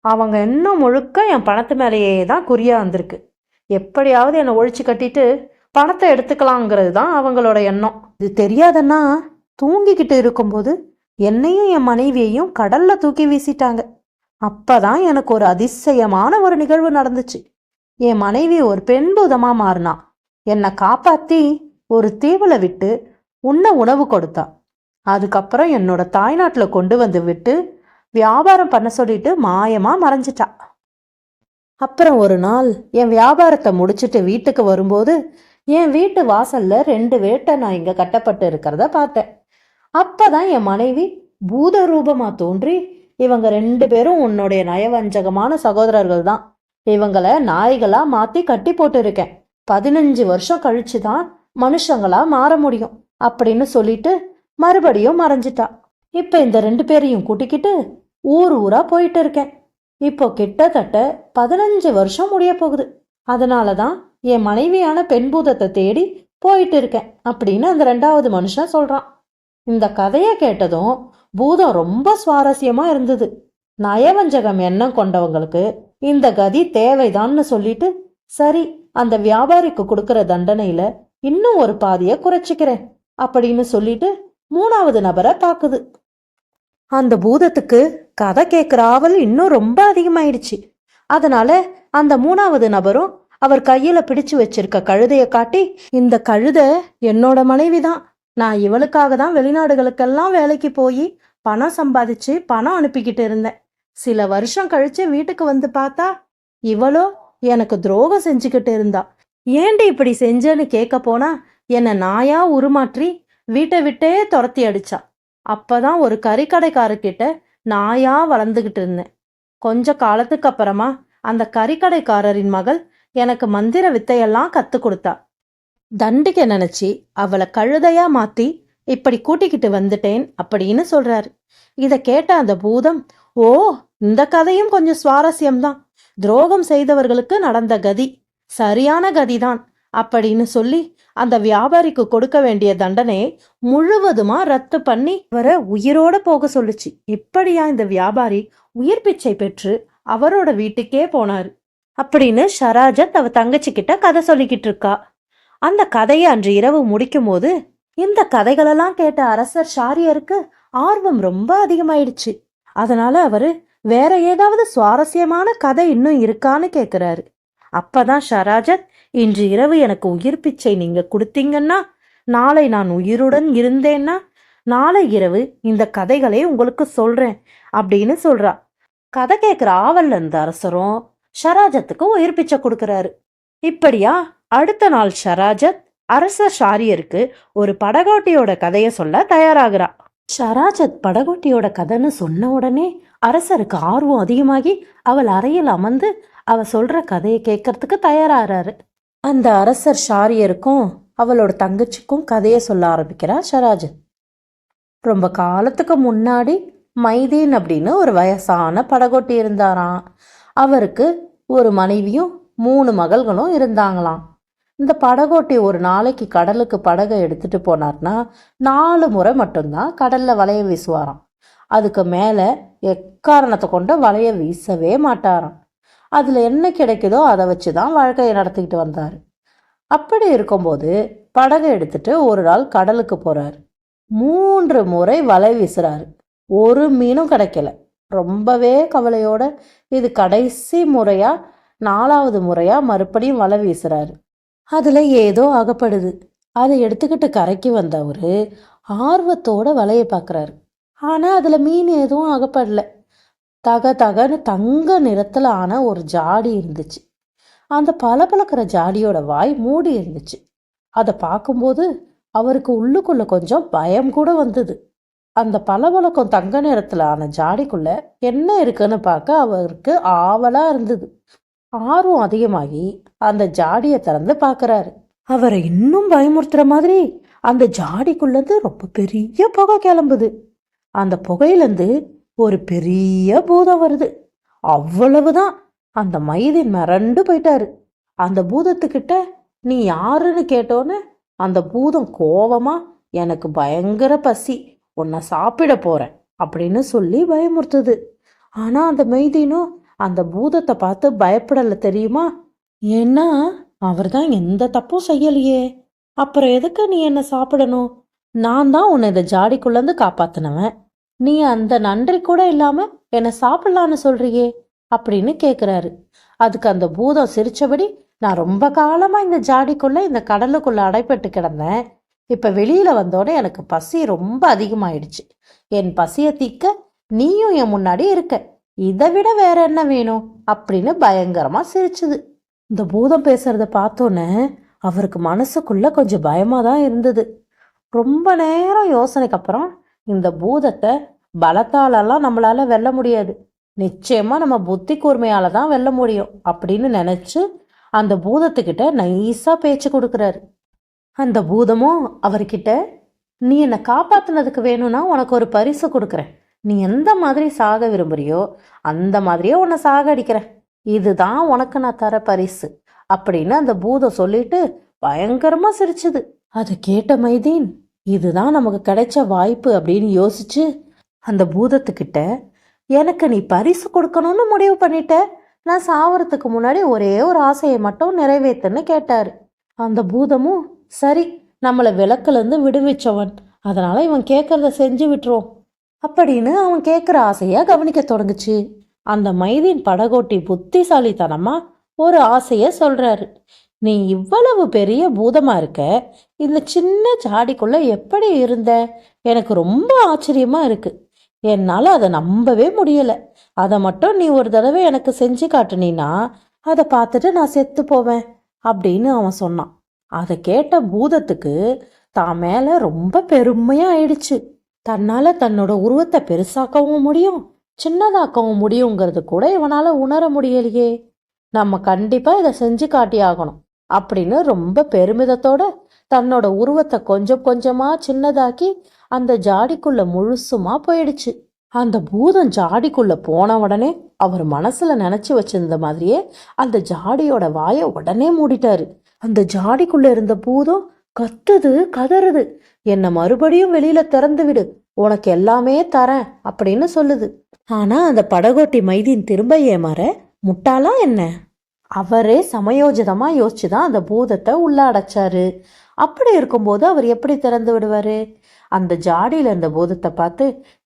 அவங்க எண்ணம் முழுக்க என் பணத்து மேலேயே தான் குறியா வந்திருக்கு. எப்படியாவது என்னை ஒழிச்சு கட்டிட்டு பணத்தை எடுத்துக்கலாங்கிறது தான் அவங்களோட எண்ணம். இது தெரியாதன்னா தூங்கிக்கிட்டு இருக்கும்போது என்னையும் என் மனைவியையும் கடல்ல தூக்கி வீசிட்டாங்க. அப்பதான் எனக்கு ஒரு அதிசயமான ஒரு நிகழ்வு நடந்துச்சு. என் மனைவி ஒரு பெண் பூதமா மாறினா. என்னை காப்பாத்தி ஒரு தீவுல விட்டு உணவு கொடுத்தா. அதுக்கப்புறம் என்னோட தாய்நாட்டில் கொண்டு வந்து விட்டு வியாபாரம் பண்ண சொல்லிட்டு மாயமா மறைஞ்சிட்டா. அப்புறம் ஒரு நாள் என் வியாபாரத்தை முடிச்சுட்டு வீட்டுக்கு வரும்போது என் வீட்டு வாசல்ல 2 வேட்டை நான் இங்க கட்டப்பட்டு இருக்கிறத பார்த்தேன். அப்பதான் என் மனைவி பூத ரூபமா தோன்றி, இவங்க 2 பேரும் உன்னுடைய நயவஞ்சகமான சகோதரர்கள் தான், இவங்களை நாய்களா மாத்தி கட்டி போட்டு இருக்கேன், 15 வருஷம் கழிச்சுதான் மனுஷங்களா மாற முடியும் அப்படின்னு சொல்லிட்டு மறுபடியும் மறைஞ்சிட்டா. இப்ப இந்த 2 பேரையும் கூட்டிக்கிட்டு ஊர் ஊரா போயிட்டு இருக்கேன். இப்போ கிட்டத்தட்ட 15 வருஷம் முடிய போகுது. அதனாலதான் என் மனைவியான பெண் பூதத்தை தேடி போயிட்டு இருக்கேன் அப்படின்னு அந்த 2வது மனுஷன் சொல்றான். இந்த கதையை கேட்டதும் பூதம் ரொம்ப சுவாரஸ்யமா இருந்தது. நயவஞ்சகம் எண்ணம் கொண்டவங்களுக்கு இந்த கதி தேவைதான்னு சொல்லிட்டு, சரி அந்த வியாபாரிக்கு கொடுக்கற தண்டனையில இன்னும் ஒரு பாதியை குறைச்சிக்கிறேன் அப்படின்னு சொல்லிட்டு 3வது நபரை பாக்குது. அந்த பூதத்துக்கு கதை கேட்குற ஆவல் இன்னும் ரொம்ப அதிகமாயிடுச்சு. அதனால அந்த 3வது நபரும் அவர் கையில பிடிச்சு வச்சிருக்க கழுதையை காட்டி, இந்த கழுதை என்னோட மனைவி தான், நான் இவளுக்காக தான் வெளிநாடுகளுக்கெல்லாம் வேலைக்கு போய் பணம் சம்பாதிச்சு பணம் அனுப்பிக்கிட்டு இருந்தேன். சில வருஷம் கழிச்சு வீட்டுக்கு வந்து பார்த்தா இவளோ எனக்கு துரோகம் செஞ்சுக்கிட்டு இருந்தா. ஏண்டி இப்படி செஞ்சேன்னு கேட்க போனா என்னை நாயா உருமாற்றி வீட்டை விட்டே துரத்தி அடிச்சா. அப்பதான் ஒரு கறிக்கடைக்காரர்கிட்ட நாயா வளர்ந்துகிட்டு இருந்தேன். கொஞ்ச காலத்துக்கு அப்புறமா அந்த கறிக்கடைக்காரரின் மகள் எனக்கு மந்திர வித்தையெல்லாம் கத்து கொடுத்தா. தண்டிக்க நினைச்சி அவளை கழுதையா மாத்தி இப்படி கூட்டிக்கிட்டு வந்துட்டேன் அப்படின்னு சொல்றாரு. இத கேட்ட அந்த பூதம், ஓ இந்த கதையும் கொஞ்சம் சுவாரஸ்யம்தான், துரோகம் செய்தவர்களுக்கு நடந்த கதி சரியான கதிதான் அப்படின்னு சொல்லி அந்த வியாபாரிக்கு கொடுக்க வேண்டிய தண்டனையை முழுவதுமா ரத்து பண்ணி வர உயிரோட போக சொல்லுச்சு. இப்படியா இந்த வியாபாரி உயிர் பிச்சை பெற்று அவரோட வீட்டுக்கே போனாரு அப்படின்னு ஷராஜத் அவ தங்கச்சி கிட்ட கதை சொல்லிக்கிட்டு இருக்கா. அந்த கதையை அன்று இரவு முடிக்கும் போது இந்த கதைகளெல்லாம் கேட்ட அரசர் ஷாரியருக்கு ஆர்வம் ரொம்ப அதிகமாயிடுச்சு. அதனால அவரு வேற ஏதாவது சுவாரஸ்யமான கதை இன்னும் இருக்கான்னு கேக்குறாரு. அப்பதான் ஷராஜத், இன்று இரவு எனக்கு உயிர் பிச்சை நீங்க கொடுத்தீங்கன்னா, நாளை நான் உயிருடன் இருந்தேன்னா நாளை இரவு இந்த கதைகளை உங்களுக்கு சொல்றேன் அப்படின்னு சொல்றா. கதை கேட்கிற ஆவல்ல இருந்த அரசரும் ஷராஜத்துக்கு உயிர் பிச்சை கொடுக்கறாரு. இப்படியா அடுத்த நாள் ஷராஜத் அரசர் ஷாரியருக்கு ஒரு படகோட்டியோட கதையை சொல்ல தயாராகிறா. ஷராஜத் படகோட்டியோட கதைன்னு சொன்ன உடனே அரசருக்கு ஆர்வம் அதிகமாகி அவள் அறையில் அமர்ந்து அவ சொல்ற கதையை கேட்கறதுக்கு தயாராகிறாரு. அந்த அரசர் ஷாரியருக்கும் அவளோட தங்கச்சிக்கும் கதையை சொல்ல ஆரம்பிக்கிறா ஷராஜத். ரொம்ப காலத்துக்கு முன்னாடி மைதீன் அப்படின்னு ஒரு வயசான படகோட்டி இருந்தாராம். அவருக்கு ஒரு மனைவியும் 3 மகள்களும் இருந்தாங்களாம். இந்த படகோட்டி ஒரு நாளைக்கு கடலுக்கு படகை எடுத்துட்டு போனார்னா 4 முறை மட்டும்தான் கடல்ல வலைய வீசுவாராம். அதுக்கு மேல எக்காரணத்தை கொண்ட வலைய வீசவே மாட்டாராம். அதுல என்ன கிடைக்குதோ அதை வச்சுதான் வாழ்க்கையை நடத்திக்கிட்டு வந்தாரு. அப்படி இருக்கும்போது படகை எடுத்துட்டு ஒரு நாள் கடலுக்கு போறாரு. 3 முறை வலை வீசுறாரு. ஒரு மீனும் கிடைக்கல. ரொம்பவே கவலையோட இது கடைசி முறையா 4வது முறையா மறுபடியும் வலை வீசுறாரு. அதுல ஏதோ அகப்படுது. அதை எடுத்துக்கிட்டு கரைக்கு வந்தவரு ஆர்வத்தோட வலையை பார்க்கறாரு. ஆனா அதுல மீன் எதுவும் அகப்படல. தக தகன்னு தங்க நிறத்துல ஆன ஒரு ஜாடி இருந்துச்சு. அந்த பளபளக்கிற ஜாடியோட வாய் மூடி இருந்துச்சு. அதை பார்க்கும்போது அவருக்கு உள்ளுக்குள்ள கொஞ்சம் பயம் கூட வந்தது. அந்த பளபளக்கும் தங்க நிறத்துல ஆன ஜாடிக்குள்ள என்ன இருக்குன்னு பார்க்க அவருக்கு ஆவலா இருந்தது. ஆர்வம் அதிகமாகி அந்த ஜாடியை திறந்து பார்க்கறாரு. அவரை இன்னும் பயமுறுத்துற மாதிரி அந்த ஜாடிக்குள்ளேருந்து ரொம்ப பெரிய புகை கிளம்புது. அந்த புகையிலேருந்து ஒரு பெரிய பூதம் வருது. அவ்வளவுதான். அந்த மைதீன் மிரண்டு போயிட்டாரு. அந்த பூதத்துக்கிட்ட நீ யாருன்னு கேட்டோன்னு அந்த பூதம் கோவமா, எனக்கு பயங்கர பசி, உன்னை சாப்பிட போறேன் அப்படின்னு சொல்லி பயமுறுத்துது. ஆனா அந்த மைதீனும் அந்த பூதத்தை பார்த்து பயப்படல தெரியுமா? ஏன்னா அவர் தான் எந்த தப்பும் செய்யலையே. அப்புறம் எதுக்கு நீ என்ன சாப்பிடணும்? நான் தான் உன்னை இந்த ஜாடிக்குள்ளேருந்து காப்பாத்தினவன். நீ அந்த நன்றி கூட இல்லாம என்னை சாப்பிடலான்னு சொல்றியே அப்படின்னு கேக்குறாரு. அதுக்கு அந்த பூதம் சிரிச்சபடி, நான் ரொம்ப காலமா இந்த ஜாடிக்குள்ள இந்த கடலுக்குள்ள அடைப்பட்டு கிடந்தேன். இப்ப வெளியில வந்தோட எனக்கு பசி ரொம்ப அதிகமாயிடுச்சு. என் பசியை தீக்க நீயும் என் முன்னாடி இருக்க. இதை விட வேற என்ன வேணும் அப்படின்னு பயங்கரமா சிரிச்சுது. இந்த பூதம் பேசுறத பார்த்தோன்னே அவருக்கு மனசுக்குள்ள கொஞ்சம் பயமா தான் இருந்தது. ரொம்ப நேரம் யோசனைக்கு அப்புறம், இந்த பூதத்தை பலத்தாலெல்லாம் நம்மளால வெல்ல முடியாது, நிச்சயமா நம்ம புத்தி கூர்மையால தான் வெல்ல முடியும் அப்படின்னு நினைச்சு அந்த பூதத்துக்கிட்ட நைஸா பேச்சு கொடுக்கறாரு. அந்த பூதமும் அவர்கிட்ட, நீ என்னை காப்பாத்துனதுக்கு வேணும்னா உனக்கு ஒரு பரிசு கொடுக்குறேன். நீ எந்த மாதிரி சாக விரும்புறியோ அந்த மாதிரியே உன்னை சாக அடிக்கிறேன். இதுதான் உனக்கு நான் தர பரிசு அப்படின்னு அந்த பூதம் சொல்லிட்டு பயங்கரமா சிரிச்சுது. அது கேட்ட மைதீன், இதுதான் நமக்கு கிடைச்ச வாய்ப்பு அப்படின்னு யோசிச்சு அந்த பூதத்துக்கிட்ட, எனக்கு நீ பரிசு கொடுக்கணும்னு முடிவு பண்ணிட்ட, நான் சாவறதுக்கு முன்னாடி ஒரே ஒரு ஆசையை மட்டும் நிறைவேற்றுன்னு கேட்டாரு. அந்த பூதமும், சரி, நம்மளை விளக்குலேருந்து விடுவிச்சவன், அதனால இவன் கேட்கறத செஞ்சு விட்டுருவோம் அப்படின்னு அவன் கேட்குற ஆசையா கவனிக்க தொடங்குச்சு. அந்த மைதீன் படகோட்டி புத்திசாலித்தனமா ஒரு ஆசைய சொல்றாரு. நீ இவ்வளவு பெரிய பூதமா இருக்க, இந்த சின்ன ஜாடிக்குள்ள எப்படி இருந்த? எனக்கு ரொம்ப ஆச்சரியமா இருக்கு. என்னால அதை நம்பவே முடியல. அதை மட்டும் நீ ஒரு தடவை எனக்கு செஞ்சு காட்டுனீன்னா அதை பார்த்துட்டு நான் செத்து போவேன் அப்படின்னு அவன் சொன்னான். அதை கேட்ட பூதத்துக்கு தான் மேல ரொம்ப பெருமையா ஆயிடுச்சு. தன்னால தன்னோட உருவத்தை பெருசாக்கவும் முடியும், சின்னதாக்கவும் முடியுங்கிறது கூட இவனால உணர முடியலையே. நம்ம கண்டிப்பா இதை செஞ்சு காட்டியாகணும் அப்படின்னு ரொம்ப பெருமிதத்தோட தன்னோட உருவத்தை கொஞ்சம் கொஞ்சமா சின்னதாக்கி அந்த ஜாடிக்குள்ள முழுசுமா போயிடுச்சு. அந்த பூதம் ஜாடிக்குள்ள போன உடனே அவர் மனசுல நினைச்சு வச்சிருந்த மாதிரியே அந்த ஜாடியோட வாயை உடனே மூடிட்டாரு. அந்த ஜாடிக்குள்ள இருந்த பூதம் கத்துது, கதறுது, என்னை மறுபடியும் வெளியில திறந்து விடு, உனக்கு எல்லாமே தரேன் அப்படின்னு சொல்லுது. ஆனா அந்த படகோட்டி மைதீன் திரும்ப ஏமாற முட்டாளா என்ன? அவரே சமயோஜிதமா யோசிச்சுதான் அந்த பூதத்தை உள்ள அடைச்சாரு. அப்படி இருக்கும்போது அவர் எப்படி திறந்து விடுவாரு? அந்த ஜாடியில இருந்த பூதத்தை பார்த்து,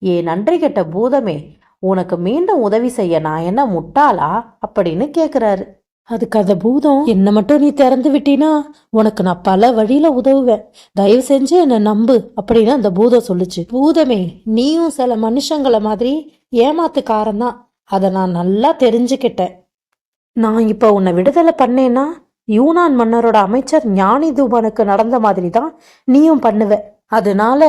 ஏ நன்றி கெட்ட பூதமே, உனக்கு மீண்டும் உதவி செய்ய நான் என்ன முட்டாளா அப்படின்னு கேக்குறாரு. அதுக்கு அந்த பூதம், என்ன மட்டும் நீ திறந்து விட்டினா உனக்கு நான் பல வழியில உதவுவேன், தயவு செஞ்சு என்னை நம்பு அப்படின்னு அந்த பூதம் சொல்லுச்சு. பூதமே, நீயும் சில மனுஷங்களை மாதிரி ஏமாத்துக்காரன் தான், அதை நான் நல்லா தெரிஞ்சுக்கிட்டேன். நான் இப்ப உன்னை விடுதலை பண்ணேன்னா யூனான் மன்னரோட அமைச்சர் ஞானி தூபனுக்கு நடந்த மாதிரி தான் நீயும் பண்ணுவ. அதனால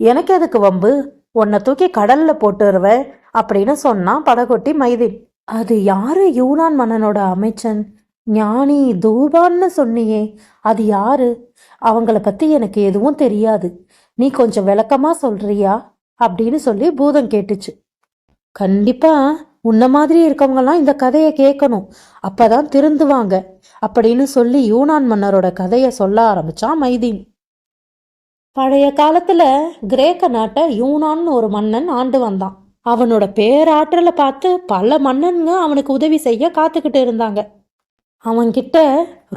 எனக்கு எதுக்கு வம்பு, உன்னை தூக்கி கடல்ல போட்டுருவேன் அப்படின்னு சொன்னான் படகோட்டி மைதீன். அது யாரு யூனான் மன்னனோட அமைச்சன்? ஞானி தூபான்னு சொன்னியே, அது யாரு? அவங்கள பத்தி எனக்கு எதுவும் தெரியாது, நீ கொஞ்சம் விளக்கமா சொல்றியா அப்படின்னு சொல்லி பூதம் கேட்டுச்சு. கண்டிப்பா உன்ன மாதிரி இருக்கவங்கலாம் இந்த கதையை கேட்கணும், அப்பதான் திருந்துவாங்க அப்படின்னு சொல்லி யூனான் மன்னரோட கதையை சொல்ல ஆரம்பிச்சான் மைதீன். பழைய காலத்துல கிரேக்க நாட்டை யூனான்னு ஒரு மன்னன் ஆண்டு வந்தான். அவனோட பேராற்றலை பார்த்து பல மன்னனுங்க அவனுக்கு உதவி செய்ய காத்துக்கிட்டு இருந்தாங்க. அவன்கிட்ட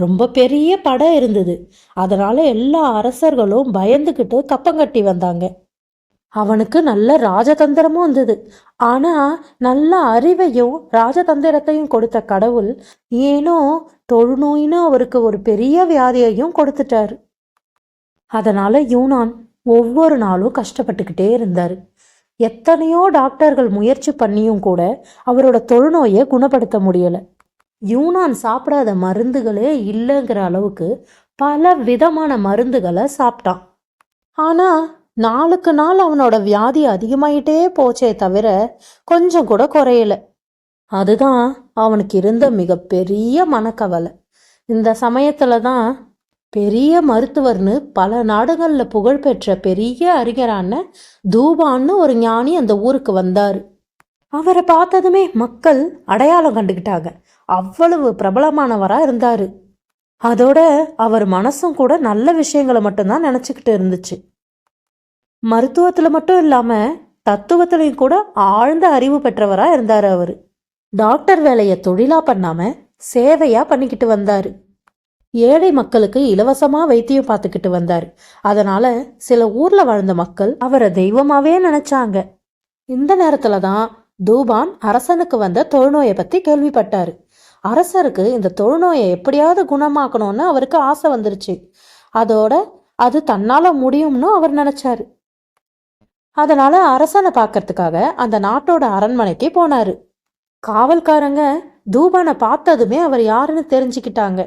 ரொம்ப பெரிய படை இருந்தது. அதனால எல்லா அரசர்களும் பயந்துக்கிட்டு கப்பங்கட்டி வந்தாங்க. அவனுக்கு நல்ல ராஜதந்திரமும் இருந்தது. ஆனா நல்ல அறிவையும் ராஜதந்திரத்தையும் கொடுத்த கடவுள் ஏனோ தொழுநோயின்னு அவருக்கு ஒரு பெரிய வியாதியையும் கொடுத்துட்டாரு. அதனால யூனான் ஒவ்வொரு நாளும் கஷ்டப்பட்டுக்கிட்டே இருந்தாரு. எத்தனையோ டாக்டர்கள் முயற்சி பண்ணியும் கூட அவரோட தொழுநோயை குணப்படுத்த முடியல. யூனான் சாப்பிடாத மருந்துகளே இல்லைங்கிற அளவுக்கு பல விதமான மருந்துகளை சாப்பிட்டான். ஆனா நாளுக்கு நாள் அவனோட வியாதி அதிகமாயிட்டே போச்சே தவிர கொஞ்சம் கூட குறையல. அதுதான் அவனுக்கு இருந்த மிகப்பெரிய மனக்கவலை. இந்த சமயத்துல தான் பெரிய மருத்துவர்னு பல நாடுகள்ல புகழ்பெற்ற பெரிய அறிஞரான தூபான்னு ஒரு ஞானி அந்த ஊருக்கு வந்தாரு. அவரை பார்த்ததுமே மக்கள் அடையாளம் கண்டுக்கிட்டாங்க. அவ்வளவு பிரபலமானவரா இருந்தாரு. அதோட அவர் மனசும் கூட நல்ல விஷயங்களை மட்டும்தான் நினைச்சுக்கிட்டு இருந்துச்சு. மருத்துவத்துல மட்டும் இல்லாம தத்துவத்திலையும் கூட ஆழ்ந்த அறிவு பெற்றவரா இருந்தாரு அவரு. டாக்டர் வேலையை தொழிலா பண்ணாம சேவையா பண்ணிக்கிட்டு வந்தாரு. ஏழை மக்களுக்கு இலவசமா வைத்தியம் பார்த்துக்கிட்டு வந்தாரு. அதனால சில ஊர்ல வாழ்ந்த மக்கள் அவரை தெய்வமாவே நினைச்சாங்க. இந்த நேரத்துலதான் தூபான் அரசனுக்கு வந்த தொழுநோயை பத்தி கேள்விப்பட்டாரு. அரசருக்கு இந்த தொழுநோயை எப்படியாவது குணமாக்கணும்னு அவருக்கு ஆசை வந்துருச்சு. அதோட அது தன்னால முடியும்னு அவர் நினைச்சாரு. அதனால அரசனை பார்க்கறதுக்காக அந்த நாட்டோட அரண்மனைக்கு போனாரு. காவல்காரங்க தூபானை பார்த்ததுமே அவர் யாருன்னு தெரிஞ்சுக்கிட்டாங்க.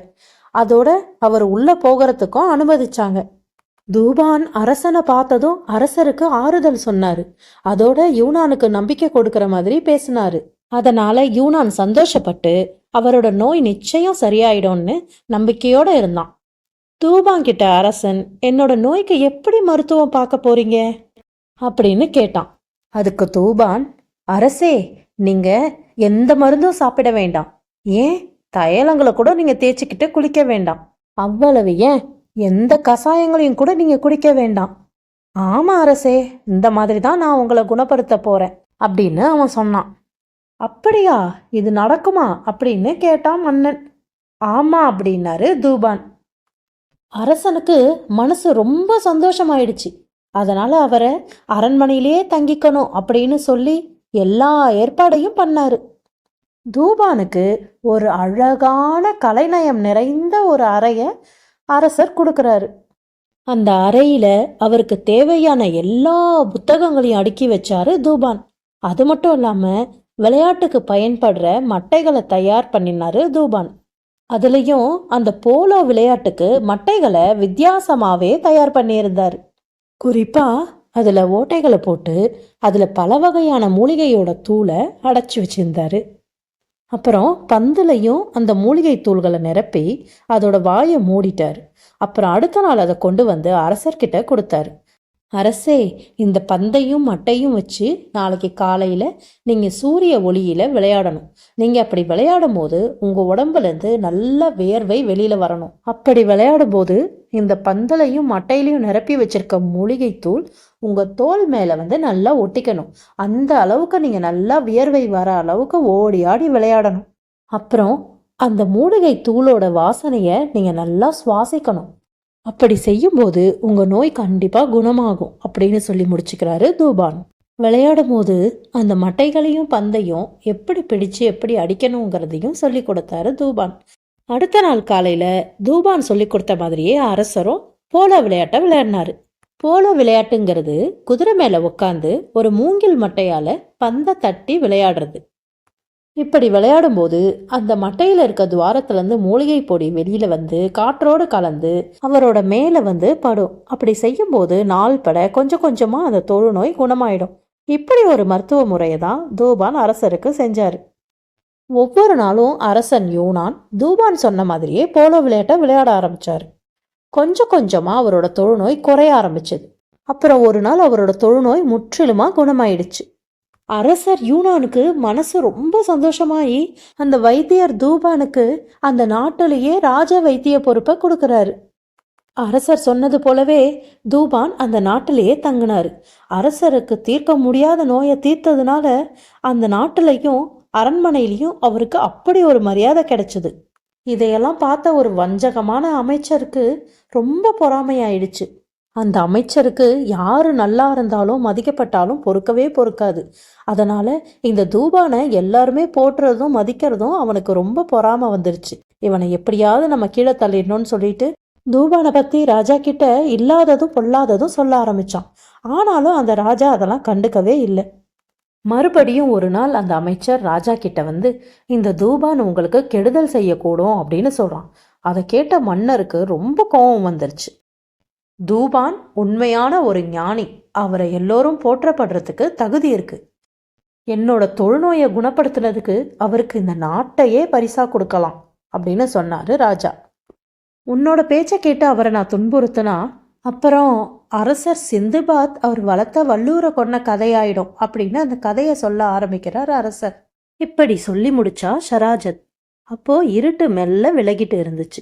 அதோட அவர் உள்ள போகிறதுக்கும் அனுமதிச்சாங்க. தூபான் அரசனை பார்த்ததும் அரசருக்கு ஆறுதல் சொன்னாரு. அதோட யூனானுக்கு நம்பிக்கை கொடுக்கற மாதிரி பேசினாரு. அதனால யூனான் சந்தோஷப்பட்டு அவரோட நோய் நிச்சயம் சரியாயிடும்னு நம்பிக்கையோட இருந்தான். தூபான் கிட்ட அரசன், என்னோட நோய்க்கு எப்படி மருத்துவம் பார்க்க போறீங்க அப்படின்னு கேட்டான். அதுக்கு தூபான், அரசே, நீங்க எந்த மருந்தும் சாப்பிட வேண்டாம். ஏன் தைலங்களை கூட நீங்க தேய்ச்சிக்கிட்டு குளிக்க வேண்டாம். அவ்வளவு ஏன் எந்த கசாயங்களையும் கூட நீங்க குடிக்க வேண்டாம். ஆமா அரசே, இந்த மாதிரி தான் நான் உங்களை குணப்படுத்த போறேன் அப்படின்னு அவன் சொன்னான். அப்படியா, இது நடக்குமா அப்படின்னு கேட்டான் மன்னன். ஆமா அப்படின்னாரு தூபான். அரசனுக்கு மனசு ரொம்ப சந்தோஷமாயிடுச்சு. அதனால அவரை அரண்மனையிலேயே தங்கிக்கணும் அப்படின்னு சொல்லி எல்லா ஏற்பாடையும் பண்ணாரு. தூபானுக்கு ஒரு அழகான கலைநயம் நிறைந்த ஒரு அறைய அரசர் கொடுக்கறாரு. அந்த அறையில அவருக்கு தேவையான எல்லா புத்தகங்களையும் அடுக்கி வச்சாரு தூபான். அது மட்டும் இல்லாம விளையாட்டுக்கு பயன்படுற மட்டைகளை தயார் பண்ணினாரு தூபான். அதுலயும் அந்த போலோ விளையாட்டுக்கு மட்டைகளை வித்தியாசமாவே தயார் பண்ணியிருந்தாரு. குறிப்பா அதுல ஓட்டைகளை போட்டு அதுல பல வகையான மூலிகையோட தூளை அடைச்சி வச்சிருந்தாரு. அப்புறம் பந்துலையும் அந்த மூலிகை தூள்களை நிரப்பி அதோட வாயை மூடிட்டாரு. அப்புறம் அடுத்த நாள் அதை கொண்டு வந்து அரசர்கிட்ட கொடுத்தாரு. அரசே, இந்த பந்தையும் மட்டையும் வச்சு நாளைக்கு காலையில நீங்க சூரிய ஒளியில விளையாடணும். நீங்க அப்படி விளையாடும் போது உங்க உடம்புல இருந்து நல்ல வியர்வை வெளியில வரணும். அப்படி விளையாடும் போது இந்த பந்தலையும் மட்டையிலையும் நிரப்பி வச்சிருக்க மூலிகை தூள் உங்க தோல் மேல வந்து நல்லா ஒட்டிக்கணும். அந்த அளவுக்கு நீங்க நல்லா வியர்வை வர அளவுக்கு ஓடி ஆடி விளையாடணும். அப்புறம் அந்த மூலிகை தூளோட வாசனைய நீங்க நல்லா சுவாசிக்கணும். அப்படி செய்யும்போது உங்க நோய் கண்டிப்பா குணமாகும் அப்படின்னு சொல்லி முடிச்சுக்கிறாரு தூபான். விளையாடும் போது அந்த மட்டைகளையும் பந்தையும் எப்படி பிடிச்சு எப்படி அடிக்கணுங்கிறதையும் சொல்லி கொடுத்தாரு தூபான். அடுத்த நாள் காலையில தூபான் சொல்லி கொடுத்த மாதிரியே அரசரும் போலோ விளையாட்டை விளையாடினாரு. போலோ விளையாட்டுங்கிறது குதிரை மேல உட்காந்து ஒரு மூங்கில் மட்டையால பந்தை தட்டி விளையாடுறது. இப்படி விளையாடும் போது அந்த மட்டையில இருக்க துவாரத்துல மூலிகை பொடி வெளியில வந்து காற்றோடு கலந்து அவரோட மேல வந்து படும். அப்படி செய்யும் போது நாள் பட கொஞ்சம் கொஞ்சமா அந்த தொழுநோய் குணமாயிடும். இப்படி ஒரு மருத்துவ முறையை தான் தூபான் அரசருக்கு செஞ்சாரு. ஒவ்வொரு நாளும் அரசன் யூனான் தூபான் சொன்ன மாதிரியே போலோ விளையாட்டை விளையாட ஆரம்பிச்சாரு. கொஞ்சம் கொஞ்சமா அவரோட தொழுநோய் குறைய ஆரம்பிச்சது. அப்புறம் ஒரு நாள் அவரோட தொழுநோய் முற்றிலுமா குணமாயிடுச்சு. அரசர் யூனானுக்கு மனசு ரொம்ப சந்தோஷமாயி அந்த வைத்தியர் தூபானுக்கு அந்த நாட்டிலேயே ராஜ வைத்திய பொறுப்பை கொடுக்கறாரு. அரசர் சொன்னது போலவே தூபான் அந்த நாட்டிலேயே தங்கினாரு. அரசருக்கு தீர்க்க முடியாத நோயை தீர்த்ததுனால அந்த நாட்டிலையும் அரண்மனையிலையும் அவருக்கு அப்படி ஒரு மரியாதை கிடைச்சது. இதையெல்லாம் பார்த்த ஒரு வஞ்சகமான அமைச்சருக்கு ரொம்ப பொறாமையாயிடுச்சு. அந்த அமைச்சருக்கு யாரு நல்லா இருந்தாலும் மதிக்கப்பட்டாலும் பொறுக்கவே பொறுக்காது. அதனால இந்த தூபானை எல்லாருமே போற்றுறதும் மதிக்கிறதும் அவனுக்கு ரொம்ப பொறாம வந்துருச்சு. இவனை எப்படியாவது நம்ம கீழே தள்ளிடணும்னு சொல்லிட்டு தூபானை பத்தி ராஜா கிட்ட இல்லாததும் பொல்லாததும் சொல்ல ஆரம்பிச்சான். ஆனாலும் அந்த ராஜா அதெல்லாம் கண்டுக்கவே இல்லை. மறுபடியும் ஒரு நாள் அந்த அமைச்சர் ராஜா கிட்ட வந்து, இந்த தூபான் உங்களுக்கு கெடுதல் செய்யக்கூடும் அப்படின்னு சொல்றான். அதை கேட்ட மன்னருக்கு ரொம்ப கோபம் வந்துருச்சு. தூபான் உண்மையான ஒரு ஞானி. அவரை எல்லோரும் போற்றப்படுறதுக்கு தகுதி இருக்கு. என்னோட தொழுநோயை குணப்படுத்துனதுக்கு அவருக்கு இந்த நாட்டையே பரிசா கொடுக்கலாம் அப்படின்னு சொன்னாரு ராஜா. உன்னோட பேச்சை கேட்டு அவரை நான் துன்புறுத்தினா அப்புறம் அரசர் சிந்துபாத் அவர் வளர்த்த வல்லூரை கொன்ன கதையாயிடும் அப்படின்னு அந்த கதையை சொல்ல ஆரம்பிக்கிறார் அரசர். இப்படி சொல்லி முடிச்சா ஷராஜத். அப்போ இருட்டு மெல்ல விலகிட்டு இருந்துச்சு.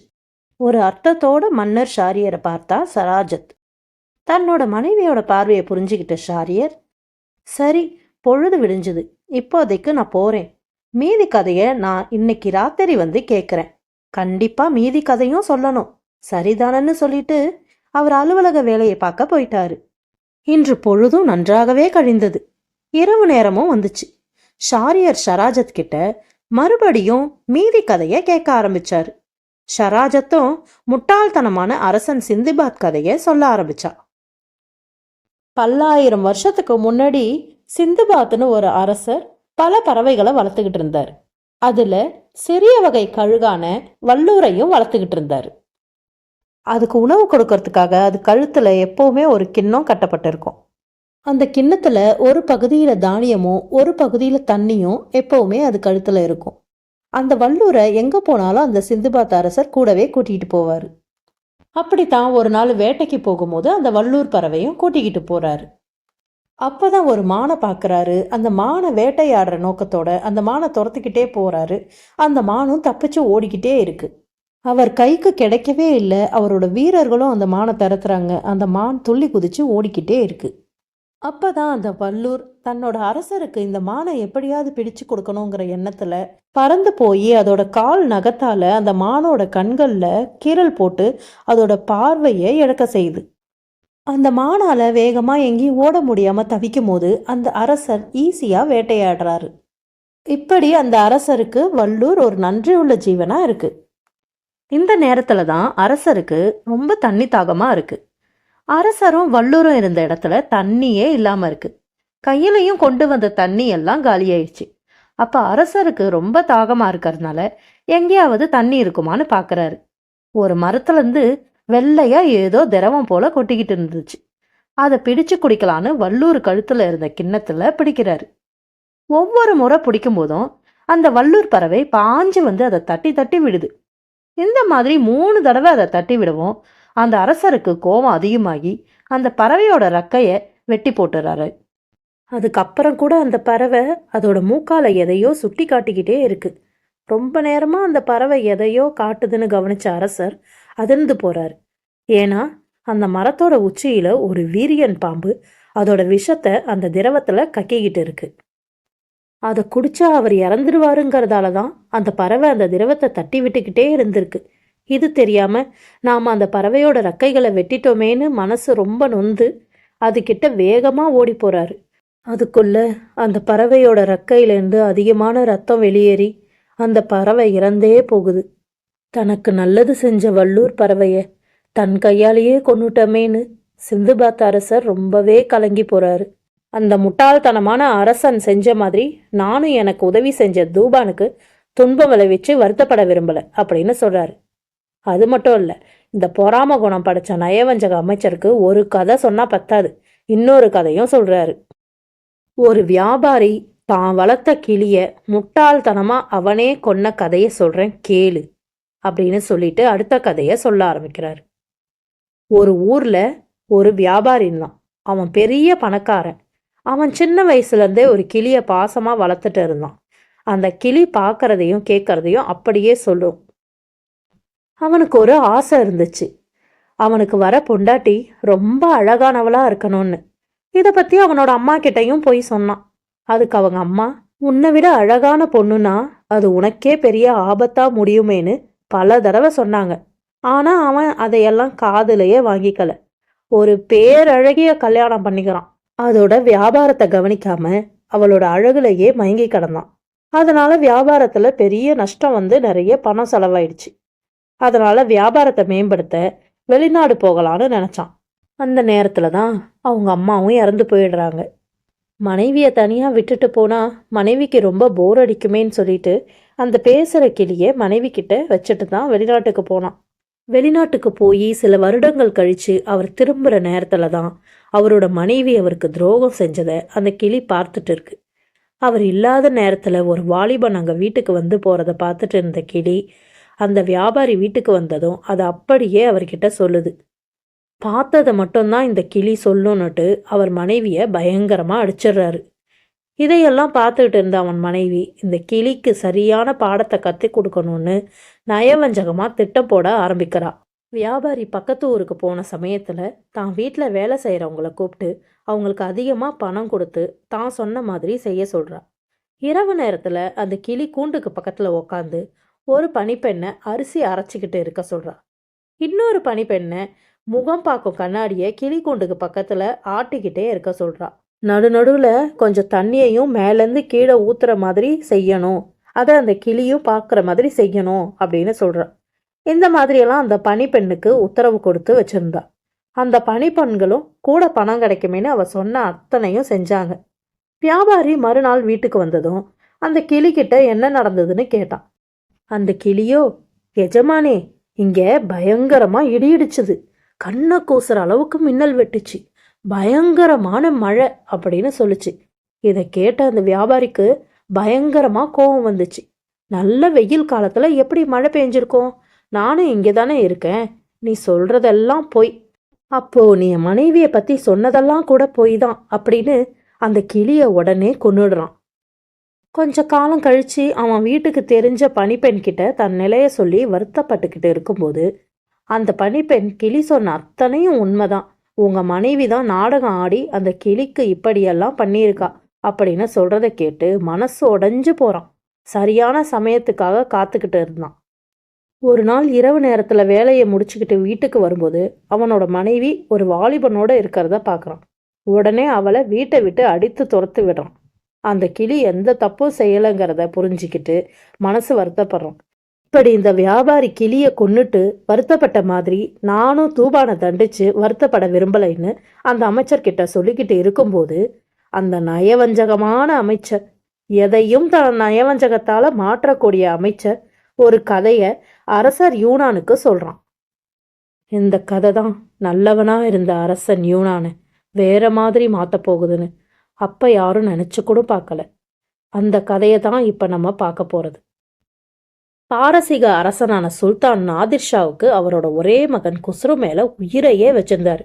ஒரு அர்த்தத்தோட மன்னர் ஷாரியரை பார்த்தா ஷராஜத். தன்னோட மனைவியோட பார்வையை புரிஞ்சுக்கிட்ட ஷாரியர், சரி பொழுது விடிஞ்சுது, இப்போதைக்கு நான் போறேன். மீதி கதையை நான் இன்னைக்கு ராத்திரி வந்து கேட்குறேன். கண்டிப்பா மீதி கதையும் சொல்லணும், சரிதானன்னு சொல்லிட்டு அவர் அலுவலக வேலையை பார்க்க போயிட்டாரு. இன்று பொழுதும் நன்றாகவே கழிந்தது. இரவு நேரமும் வந்துச்சு. ஷாரியர் ஷராஜத் கிட்ட மறுபடியும் மீதி கதையை கேட்க ஆரம்பிச்சாரு. ஷராஜத்தும் முட்டாள்தனமான அரசன் சிந்துபாத் கதையை சொல்ல ஆரம்பிச்சா. பல்லாயிரம் வருஷத்துக்கு முன்னாடி சிந்துபாத்னு ஒரு அரசர் பல பறவைகளை வளர்த்துக்கிட்டு இருந்தார். அதுல சிறிய வகை கழுகான வல்லூரையும் வளர்த்துக்கிட்டு இருந்தாரு. அதுக்கு உணவு கொடுக்கறதுக்காக அது கழுத்துல எப்பவுமே ஒரு கிண்ணம் கட்டப்பட்டிருக்கும். அந்த கிண்ணத்துல ஒரு பகுதியில தானியமும் ஒரு பகுதியில தண்ணியும் எப்பவுமே அது கழுத்துல இருக்கும். அந்த வல்லூரை எங்க போனாலும் அந்த சிந்துபாத் அரசர் கூடவே கூட்டிகிட்டு போவாரு. அப்படித்தான் ஒரு நாள் வேட்டைக்கு போகும்போது அந்த வல்லூர் பறவையும் கூட்டிக்கிட்டு போறாரு. அப்பதான் ஒரு மானை பார்க்கறாரு. அந்த மானை வேட்டையாடுற நோக்கத்தோட அந்த மானை துரத்துக்கிட்டே போறாரு. அந்த மானும் தப்பிச்சு ஓடிக்கிட்டே இருக்கு. அவர் கைக்கு கிடைக்கவே இல்லை. அவரோட வீரர்களும் அந்த மானை துரத்துறாங்க. அந்த மான் துள்ளி குதிச்சு ஓடிக்கிட்டே இருக்கு. அப்பதான் அந்த வல்லூர் தன்னோட அரசருக்கு இந்த மானை எப்படியாவது பிடிச்சு கொடுக்கணுங்கிற எண்ணத்துல பறந்து போய் அதோட கால் நகத்தால அந்த மானோட கண்கள்ல கீறல் போட்டு அதோட பார்வையை இழக்க செய்யுது. அந்த மானால வேகமா எங்கேயும் ஓட முடியாம தவிக்கும் போது அந்த அரசர் ஈஸியா வேட்டையாடுறாரு. இப்படி அந்த அரசருக்கு வல்லூர் ஒரு நன்றியுள்ள ஜீவனா இருக்கு. இந்த நேரத்துல தான் அரசருக்கு ரொம்ப தண்ணி தாகமா இருக்கு. அரசரும் வல்லூரும் இருந்த இடத்துல தண்ணியே இல்லாம இருக்கு. கையிலையும் கொண்டு வந்த தண்ணி எல்லாம் காலியாயிடுச்சு. அப்ப அரசருக்கு ரொம்ப தாகமா இருக்கிறதுனால எங்கேயாவது தண்ணி இருக்குமான்னு பாக்குறாரு. ஒரு மரத்துல இருந்து வெள்ளையா ஏதோ திரவம் போல கொட்டிக்கிட்டு இருந்துச்சு. அதை பிடிச்சு குடிக்கலான்னு வல்லூர் கழுத்துல இருந்த கிண்ணத்துல பிடிக்கிறாரு. ஒவ்வொரு முறை பிடிக்கும் போதும் அந்த வல்லூர் பறவை பாஞ்சு வந்து அதை தட்டி தட்டி விடுது. இந்த மாதிரி 3 தடவை அதை தட்டி விடவும் அந்த அரசருக்கு கோபம் அதிகமாகி அந்த பறவையோட ரெக்கைய வெட்டி போட்டுறாரு. அதுக்கப்புறம் கூட அந்த பறவை அதோட மூக்கால எதையோ சுட்டி காட்டிக்கிட்டே இருக்கு. ரொம்ப நேரமா அந்த பறவை எதையோ காட்டுதுன்னு கவனிச்ச அரசர் அதிர்ந்து போறாரு. ஏன்னா அந்த மரத்தோட உச்சியில ஒரு வீரியன் பாம்பு அதோட விஷத்தை அந்த திரவத்துல கக்கிக்கிட்டு இருக்கு. அதை குடிச்சா அவர் இறந்துடுவாருங்கிறதால தான் அந்த பறவை அந்த திரவத்தை தட்டி விட்டுக்கிட்டே இருந்திருக்கு. இது தெரியாம நாம அந்த பறவையோட ரெக்கைகளை வெட்டிட்டோமேன்னு மனசு ரொம்ப நொந்து அதுகிட்ட வேகமா ஓடி போறாரு. அதுக்குள்ள அந்த பறவையோட ரெக்கையிலேருந்து அதிகமான ரத்தம் வெளியேறி அந்த பறவை இறந்தே போகுது. தனக்கு நல்லது செஞ்ச வல்லூர் பறவைய தன் கையாலேயே கொன்னுட்டமேன்னு சிந்துபாத் அரசர் ரொம்பவே கலங்கி போறாரு. அந்த முட்டாள்தனமான அரசன் செஞ்ச மாதிரி நானும் எனக்கு உதவி செஞ்ச தூபானுக்கு துன்பம் விளைவிச்சு வருத்தப்பட விரும்பல அப்படின்னு சொல்றாரு. அது மட்டும் இல்ல, இந்த பொறாம குணம் படைச்ச நயவஞ்சக அமைச்சருக்கு ஒரு கதை சொன்னா பத்தாது, இன்னொரு கதையும் சொல்றாரு. ஒரு வியாபாரி தான் வளர்த்த கிளிய முட்டாள்தனமா அவனே கொன்ன கதையை சொல்றேன் கேளு அப்படின்னு சொல்லிட்டு அடுத்த கதைய சொல்ல ஆரம்பிக்கிறாரு. ஒரு ஊர்ல ஒரு வியாபாரின்லாம். அவன் பெரிய பணக்காரன். அவன் சின்ன வயசுல இருந்தே ஒரு கிளிய பாசமா வளர்த்துட்டு இருந்தான். அந்த கிளி பார்க்கறதையும் கேட்கறதையும் அப்படியே சொல்லும். அவனுக்கு ஒரு ஆசை இருந்துச்சு. அவனுக்கு வர பொண்டாட்டி ரொம்ப அழகானவளா இருக்கணும்னு. இதை பத்தி அவனோட அம்மா கிட்டையும் போய் சொன்னான். அதுக்கு அவங்க அம்மா, உன்னை விட அழகான பொண்ணுனா அது உனக்கே பெரிய ஆபத்தா முடியுமேன்னு பல தடவை சொன்னாங்க. ஆனா அவன் அதையெல்லாம் காதுலயே வாங்கிக்கல. ஒரு பேரழகிய கல்யாணம் பண்ணிக்கிறான். அதோட வியாபாரத்தை கவனிக்காம அவளோட அழகுலையே மயங்கி கிடந்தான். அதனால வியாபாரத்துல பெரிய நஷ்டம் வந்து நிறைய பணம் செலவாயிடுச்சு. அதனால வியாபாரத்தை மேம்படுத்த வெளிநாடு போகலான்னு நினைச்சான். அந்த நேரத்துல தான் அவங்க அம்மாவும் இறந்து போயிடுறாங்க. மனைவியை தனியா விட்டுட்டு போனா மனைவிக்கு ரொம்ப போர் அடிக்குமேன்னு சொல்லிட்டு அந்த பேசுற கிளியை மனைவி கிட்ட வச்சுட்டு தான் வெளிநாட்டுக்கு போனான். வெளிநாட்டுக்கு போய் சில வருடங்கள் கழிச்சு அவர் திரும்புகிற நேரத்துல தான் அவரோட மனைவி அவருக்கு துரோகம் செஞ்சதை அந்த கிளி பார்த்துட்டு இருக்கு. அவர் இல்லாத நேரத்துல ஒரு வாலிபன் அங்க வீட்டுக்கு வந்து போறத பார்த்துட்டு இருந்த கிளி அந்த வியாபாரி வீட்டுக்கு வந்ததும் அதை அப்படியே அவர்கிட்ட சொல்லுது. பார்த்ததை மட்டும்தான் இந்த கிளி சொல்லுன்னுட்டு அவர் மனைவியை பயங்கரமா அடிச்சிடுறாரு. இதையெல்லாம் பார்த்துக்கிட்டு இருந்த அவன் மனைவி இந்த கிளிக்கு சரியான பாடத்தை கற்றுக் கொடுக்கணும்னு நயவஞ்சகமாக திட்டம் போட ஆரம்பிக்கிறா. வியாபாரி பக்கத்து ஊருக்கு போன சமயத்தில் தான் வீட்டில் வேலை செய்கிறவங்கள கூப்பிட்டு அவங்களுக்கு அதிகமாக பணம் கொடுத்து தான் சொன்ன மாதிரி செய்ய சொல்கிறா. இரவு நேரத்தில் அந்த கிளி கூண்டுக்கு பக்கத்தில் உக்காந்து ஒரு பனிப்பெண்ணை அரிசி அரைச்சிக்கிட்டு இருக்க சொல்கிறா. இன்னொரு பனிப்பெண்ணை முகம் பார்க்கும் கண்ணாடியை கிளி கூண்டுக்கு பக்கத்தில் ஆட்டிக்கிட்டே இருக்க சொல்கிறா. நடுநடுவில் கொஞ்சம் தண்ணியையும் மேலேருந்து கீழே ஊற்றுற மாதிரி செய்யணும், அதை அந்த கிளியும் பார்க்குற மாதிரி செய்யணும் அப்படின்னு சொல்கிறா. இந்த மாதிரியெல்லாம் அந்த பனிப்பெண்ணுக்கு உத்தரவு கொடுத்து வச்சுருந்தா. அந்த பனிப்பெண்களும் கூட பணம் கிடைக்குமேனு அவ சொன்ன அத்தனையும் செஞ்சாங்க. வியாபாரி மறுநாள் வீட்டுக்கு வந்ததும் அந்த கிளிக்கிட்ட என்ன நடந்ததுன்னு கேட்டான். அந்த கிளியோ, எஜமானே, இங்கே பயங்கரமாக இடி இடிச்சுது, கண்ணை கூசுற அளவுக்கு மின்னல் வெட்டுச்சு, பயங்கரமான மழை அப்படின்னு சொல்லுச்சு. இதை கேட்ட அந்த வியாபாரிக்கு பயங்கரமாக கோபம் வந்துச்சு. நல்ல வெயில் காலத்தில் எப்படி மழை பெஞ்சிருக்கும்? நானும் இங்கே தானே இருக்கேன், நீ சொல்கிறதெல்லாம் பொய். அப்போ நீ என் மனைவியை பற்றி சொன்னதெல்லாம் கூட பொய் தான் அப்படின்னு அந்த கிளியை உடனே கொன்னுடுறான். கொஞ்ச காலம் கழித்து அவன் வீட்டுக்கு தெரிஞ்ச பனிப்பெண் கிட்ட தன் நிலையை சொல்லி வருத்தப்பட்டுக்கிட்டு இருக்கும்போது அந்த பனிப்பெண் கிளி சொன்ன அத்தனையும் உண்மைதான், உங்கள் மனைவி தான் நாடகம் ஆடி அந்த கிளிக்கு இப்படியெல்லாம் பண்ணியிருக்கா அப்படின்னு சொல்கிறத கேட்டு மனசு உடைஞ்சு போகிறான். சரியான சமயத்துக்காக காத்துக்கிட்டு இருந்தான். ஒரு நாள் இரவு நேரத்தில் வேலையை முடிச்சுக்கிட்டு வீட்டுக்கு வரும்போது அவனோட மனைவி ஒரு வாலிபனோட இருக்கிறத பார்க்குறான். உடனே அவளை வீட்டை விட்டு அடித்து துரத்து விடுறான். அந்த கிளி எந்த தப்பும் செய்யலைங்கிறத புரிஞ்சிக்கிட்டு மனசு வருத்தப்படுறான். இப்படி இந்த வியாபாரி கிளியை கொன்னுட்டு வருத்தப்பட்ட மாதிரி நானும் தூபானை தண்டிச்சு வருத்தப்பட விரும்பலைன்னு அந்த அமைச்சர்கிட்ட சொல்லிக்கிட்டு இருக்கும்போது அந்த நயவஞ்சகமான அமைச்சர், எதையும் தன் நயவஞ்சகத்தால் மாற்றக்கூடிய அமைச்சர் ஒரு கதையை அரசர் யூனானுக்கு சொல்கிறான். இந்த கதை தான் நல்லவனாக இருந்த அரசன் யூனானை வேற மாதிரி மாற்ற போகுதுன்னு அப்போ யாரும் நினச்சி கூட பார்க்கல. அந்த கதையை தான் இப்போ நம்ம பார்க்க போகிறது. பாரசீக அரசனான சுல்தான் நாதிர்ஷாவுக்கு அவரோட ஒரே மகன் குஸ்ரு மேலே உயிரையே வச்சிருந்தாரு.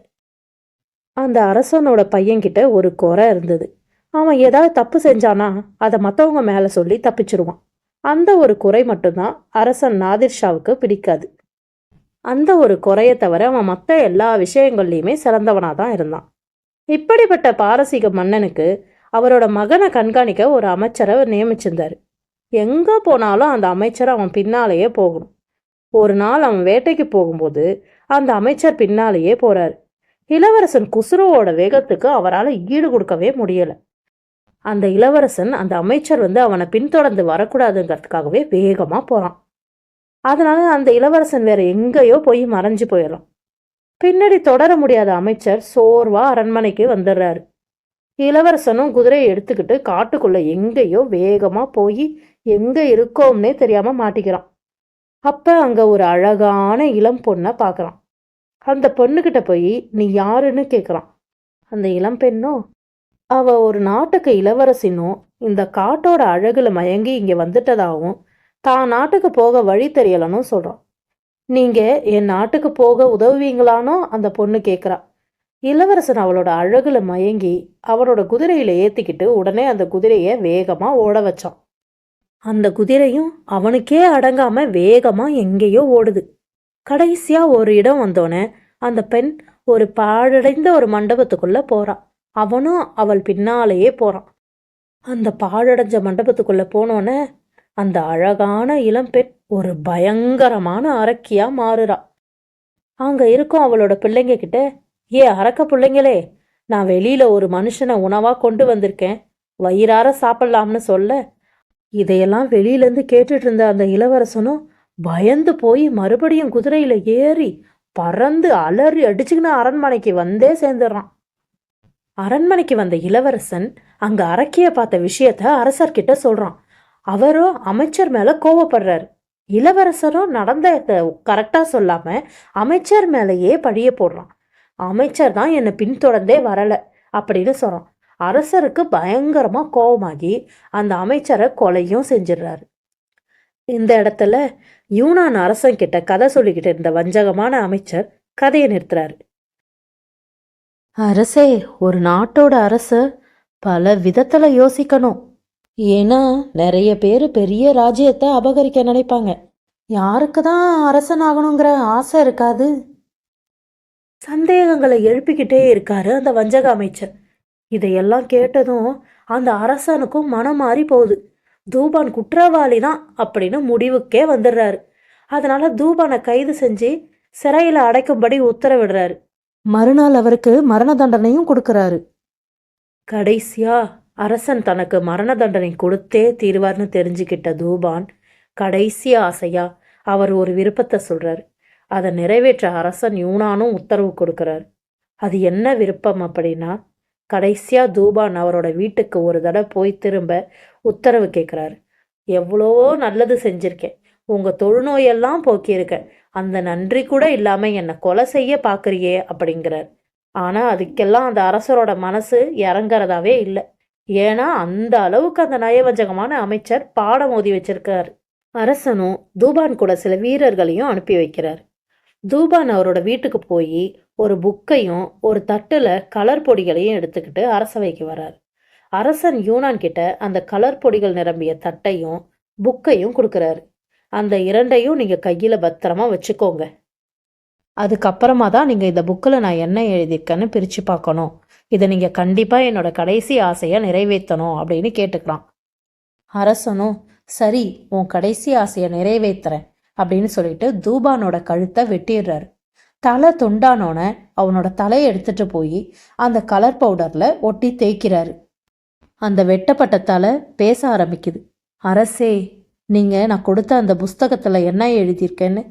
அந்த அரசனோட பையன்கிட்ட ஒரு குறை இருந்தது. அவன் ஏதாவது தப்பு செஞ்சானா அதை மற்றவங்க மேலே சொல்லி தப்பிச்சிருவான். அந்த ஒரு குறை மட்டும்தான் அரசன் நாதிர்ஷாவுக்கு பிடிக்காது. அந்த ஒரு குறையை தவிர அவன் மற்ற எல்லா விஷயங்கள்லையுமே சிறந்தவனாக தான் இருந்தான். இப்படிப்பட்ட பாரசீக மன்னனுக்கு அவரோட மகனை கண்காணிக்க ஒரு அமைச்சரை நியமிச்சிருந்தாரு. எங்கே போனாலும் அந்த அமைச்சர் அவன் பின்னாலேயே போகணும். ஒரு நாள் அவன் வேட்டைக்கு போகும்போது அந்த அமைச்சர் பின்னாலேயே போறாரு. இளவரசன் குஸ்ருவோட வேகத்துக்கு அவரால் ஈடு கொடுக்கவே முடியலை. அந்த இளவரசன் அந்த அமைச்சர் அவனை பின்தொடர்ந்து வரக்கூடாதுங்கிறதுக்காகவே வேகமாக போகிறான். அதனால அந்த இளவரசன் வேற எங்கேயோ போய் மறைஞ்சு போயிடறான். பின்னாடி தொடர முடியாத அமைச்சர் சோர்வா அரண்மனைக்கு வந்துடுறாரு. இளவரசனும் குதிரையை எடுத்துக்கிட்டு காட்டுக்குள்ள எங்கேயோ வேகமா போய் எங்க இருக்கோம்னே தெரியாம மாட்டிக்கிறான். அப்ப அங்க ஒரு அழகான இளம் பொண்ணை பார்க்கறான். அந்த பொண்ணுகிட்ட போய் நீ யாருன்னு கேட்குறான். அந்த இளம் பெண்ணும் அவ ஒரு நாட்டுக்கு இளவரசினும் இந்த காட்டோட அழகுல மயங்கி இங்க வந்துட்டதாகவும் தான் நாட்டுக்கு போக வழி தெரியலன்னு சொல்றான். நீங்க என் நாட்டுக்கு போக உதவுவீங்களானோ அந்த பொண்ணு கேட்குறா. இளவரசன் அவளோட அழகுல மயங்கி அவனோட குதிரையில ஏத்திக்கிட்டு உடனே அந்த குதிரையை வேகமா ஓட வச்சான். அந்த குதிரையும் அவனுக்கே அடங்காம வேகமா எங்கேயோ ஓடுது. கடைசியா ஒரு இடம் வந்தோடனே அந்த பெண் ஒரு பாழடைந்த ஒரு மண்டபத்துக்குள்ள போறா. அவனும் அவள் பின்னாலேயே போறான். அந்த பாழடைஞ்ச மண்டபத்துக்குள்ள போனோன்னே அந்த அழகான இளம்பெண் ஒரு பயங்கரமான அரக்கியா மாறுறா. அங்க இருக்கும் அவளோட பிள்ளைங்க கிட்ட, அரக்க பிள்ளைங்களே, நான் வெளியில ஒரு மனுஷனை உணவா கொண்டு வந்திருக்கேன், வயிறார சாப்பிடலாம்னு சொல்ல, இதையெல்லாம் வெளியிலேருந்து கேட்டுட்டு இருந்த அந்த இளவரசனும் பயந்து போய் மறுபடியும் குதிரையில ஏறி பறந்து அலறி அடிச்சுக்கின்னு அரண்மனைக்கு வந்தே சேர்ந்துடுறான். அரண்மனைக்கு வந்த இளவரசன் அங்க அரக்கிய பார்த்த விஷயத்த அரசர்கிட்ட சொல்றான். அவரோ அமைச்சர் மேல கோவப்படுறாரு. இளவரசரும் நடந்ததை கரெக்டா சொல்லாம அமைச்சர் மேலேயே பழிய போடுறான். அமைச்சர் தான் என்னை பின்தொடர்ந்தே வரல அப்படின்னு சொல்றான். அரசருக்கு பயங்கரமா கோபமாகி அந்த அமைச்சரை கொலையும் செஞ்சிடுறாரு. இந்த இடத்துல யூனான் அரசன் கிட்ட கதை சொல்லிக்கிட்டு இருந்த வஞ்சகமான அமைச்சர் கதையை நிறுத்துறாரு. அரசே, ஒரு நாட்டோட அரசர் பல விதத்துல யோசிக்கணும். ஏன்னா நிறைய பேர் பெரிய ராஜ்யத்தை அபகரிக்க நினைப்பாங்க. யாருக்கு தான் அரசன் ஆகணுங்கிற ஆசை இருக்காது? சந்தேகங்களை எழுப்பிக்கிட்டே இருக்காரு அந்த வஞ்சக அமைச்சர். இதையெல்லாம் கேட்டதும் அந்த அரசனுக்கும் மனம் மாறி போகுது. தூபான் குற்றவாளி தான் அப்படின்னு முடிவுக்கே வந்துடுறாரு. அதனால தூபானை கைது செஞ்சு சிறையில் அடைக்கும்படி உத்தரவிடுறாரு. மறுநாள் அவருக்கு மரண தண்டனையும் கொடுக்கறாரு. கடைசியா அரசன் தனக்கு மரண தண்டனை கொடுத்தே தீர்வார்னு தெரிஞ்சுக்கிட்ட தூபான் கடைசி ஆசையா அவர் ஒரு விருப்பத்தை சொல்றாரு. அதை நிறைவேற்ற அரசன் யூனானும் உத்தரவு கொடுக்கறாரு. அது என்ன விருப்பம் அப்படின்னா, கடைசியா தூபான் அவரோட வீட்டுக்கு ஒரு தடவை போய் திரும்ப உத்தரவு கேட்குறாரு. எவ்வளவோ நல்லது செஞ்சிருக்கேன், உங்க தொழுநோயெல்லாம் போக்கியிருக்கேன், அந்த நன்றி கூட இல்லாம என்னை கொலை செய்ய பார்க்குறியே அப்படிங்கிறார். ஆனா அதுக்கெல்லாம் அந்த அரசரோட மனசு இறங்குறதாவே இல்லை. ஏன்னா அந்த அளவுக்கு அந்த நயவஞ்சகமான அமைச்சர் பாடம் ஓதி வச்சிருக்காரு. அரசனும் தூபான் கூட சில வீரர்களையும் அனுப்பி வைக்கிறார். தூபான் அவரோட வீட்டுக்கு போய் ஒரு புக்கையும் ஒரு தட்டுல கலர் பொடிகளையும் எடுத்துக்கிட்டு அரசவைக்கு வர்றார். அரசன் யூனான் கிட்ட அந்த கலர் பொடிகள் நிரம்பிய தட்டையும் புக்கையும் கொடுக்கறாரு. அந்த இரண்டையும் நீங்க கையில பத்திரமா வச்சுக்கோங்க. அதுக்கப்புறமா தான் நீங்க இந்த புக்கில் நான் என்ன எழுதியிருக்கேன்னு பிரிச்சு பார்க்கணும். இதை நீங்க கண்டிப்பா என்னோட கடைசி ஆசையை நிறைவேற்றணும் அப்படின்னு கேட்டுக்கிறான். அரசனும் சரி, உன் கடைசி ஆசையை நிறைவேற்றுறேன் அப்படின்னு சொல்லிட்டு தூபானோட கழுத்தை வெட்டிடுறாரு. தலை துண்டானோன அவனோட தலையை எடுத்துட்டு போய் அந்த கலர் பவுடர்ல ஒட்டி தேய்க்கிறாரு. அந்த வெட்டப்பட்ட தலை பேச ஆரம்பிக்குது. அரசே, நீங்க நான் கொடுத்த அந்த புஸ்தகத்துல என்ன எழுதியிருக்கேன்னு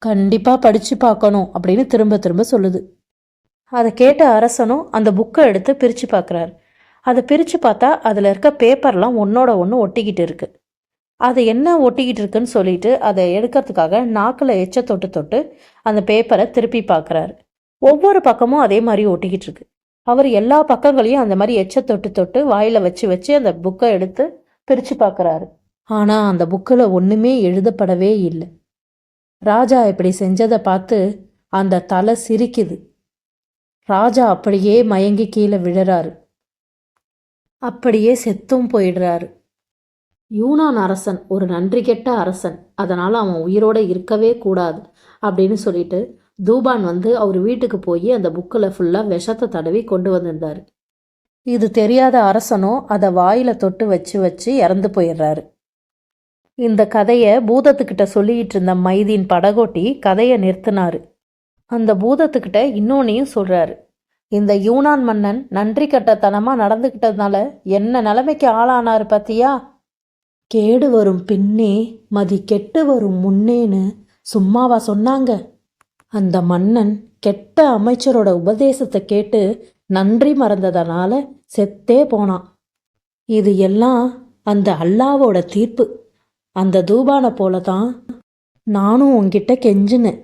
கண்டிப்பா படிச்சு பார்க்கணும் அப்படின்னு திரும்ப திரும்ப சொல்லுது. அதை கேட்ட அரசனும் அந்த புக்கை எடுத்து பிரிச்சு பார்க்குறாரு. அதை பிரிச்சு பார்த்தா அதுல இருக்க பேப்பர்லாம் ஒன்னோட ஒன்று ஒட்டிக்கிட்டு இருக்கு. அது என்ன ஒட்டிக்கிட்டு இருக்குன்னு சொல்லிட்டு அதை எடுக்கிறதுக்காக நாக்கில் எச்ச தொட்டு தொட்டு அந்த பேப்பரை திருப்பி பார்க்குறாரு. ஒவ்வொரு பக்கமும் அதே மாதிரி ஒட்டிக்கிட்டு இருக்கு. அவர் எல்லா பக்கங்களையும் அந்த மாதிரி எச்ச தொட்டு தொட்டு வாயில வச்சு வச்சு அந்த புக்கை எடுத்து பிரிச்சு பார்க்குறாரு. ஆனால் அந்த புக்கில் ஒன்றுமே எழுதப்படவே இல்லை. ராஜா இப்படி செஞ்சதை பார்த்து அந்த தலை சிரிக்குது. ராஜா அப்படியே மயங்கி கீழே விழுறாரு. அப்படியே செத்தும் போயிடுறாரு. யூனான் அரசன் ஒரு நன்றி கெட்ட அரசன், அதனால அவன் உயிரோட இருக்கவே கூடாது அப்படின்னு சொல்லிட்டு தூபான் வந்து அவர் வீட்டுக்கு போய் அந்த புக்கில் ஃபுல்லாக விஷத்தை தடவி கொண்டு வந்திருந்தாரு. இது தெரியாத அரசனும் அதை வாயில தொட்டு வச்சு வச்சு இறந்து போயிடுறாரு. இந்த கதையை பூதத்துக்கிட்ட சொல்லிட்டு இருந்த மைதீன் படகோட்டி கதையை நிறுத்தினாரு. அந்த பூதத்துக்கிட்ட இன்னொன்னையும் சொல்றாரு. இந்த யூனான் மன்னன் நன்றி கட்டத்தனமா நடந்துக்கிட்டதுனால என்ன நிலைமைக்கு ஆளானாரு பத்தியா? கேடு வரும் பின்னே மதி கெட்டு வரும் முன்னேன்னு சும்மாவா சொன்னாங்க? அந்த மன்னன் கெட்ட அமைச்சரோட உபதேசத்தை கேட்டு நன்றி மறந்ததனால செத்தே போனான். இது எல்லாம் அந்த அல்லாவோட தீர்ப்பு. அந்த தூபானை போல தான் நானும் உன்கிட்ட கெஞ்சினேன்.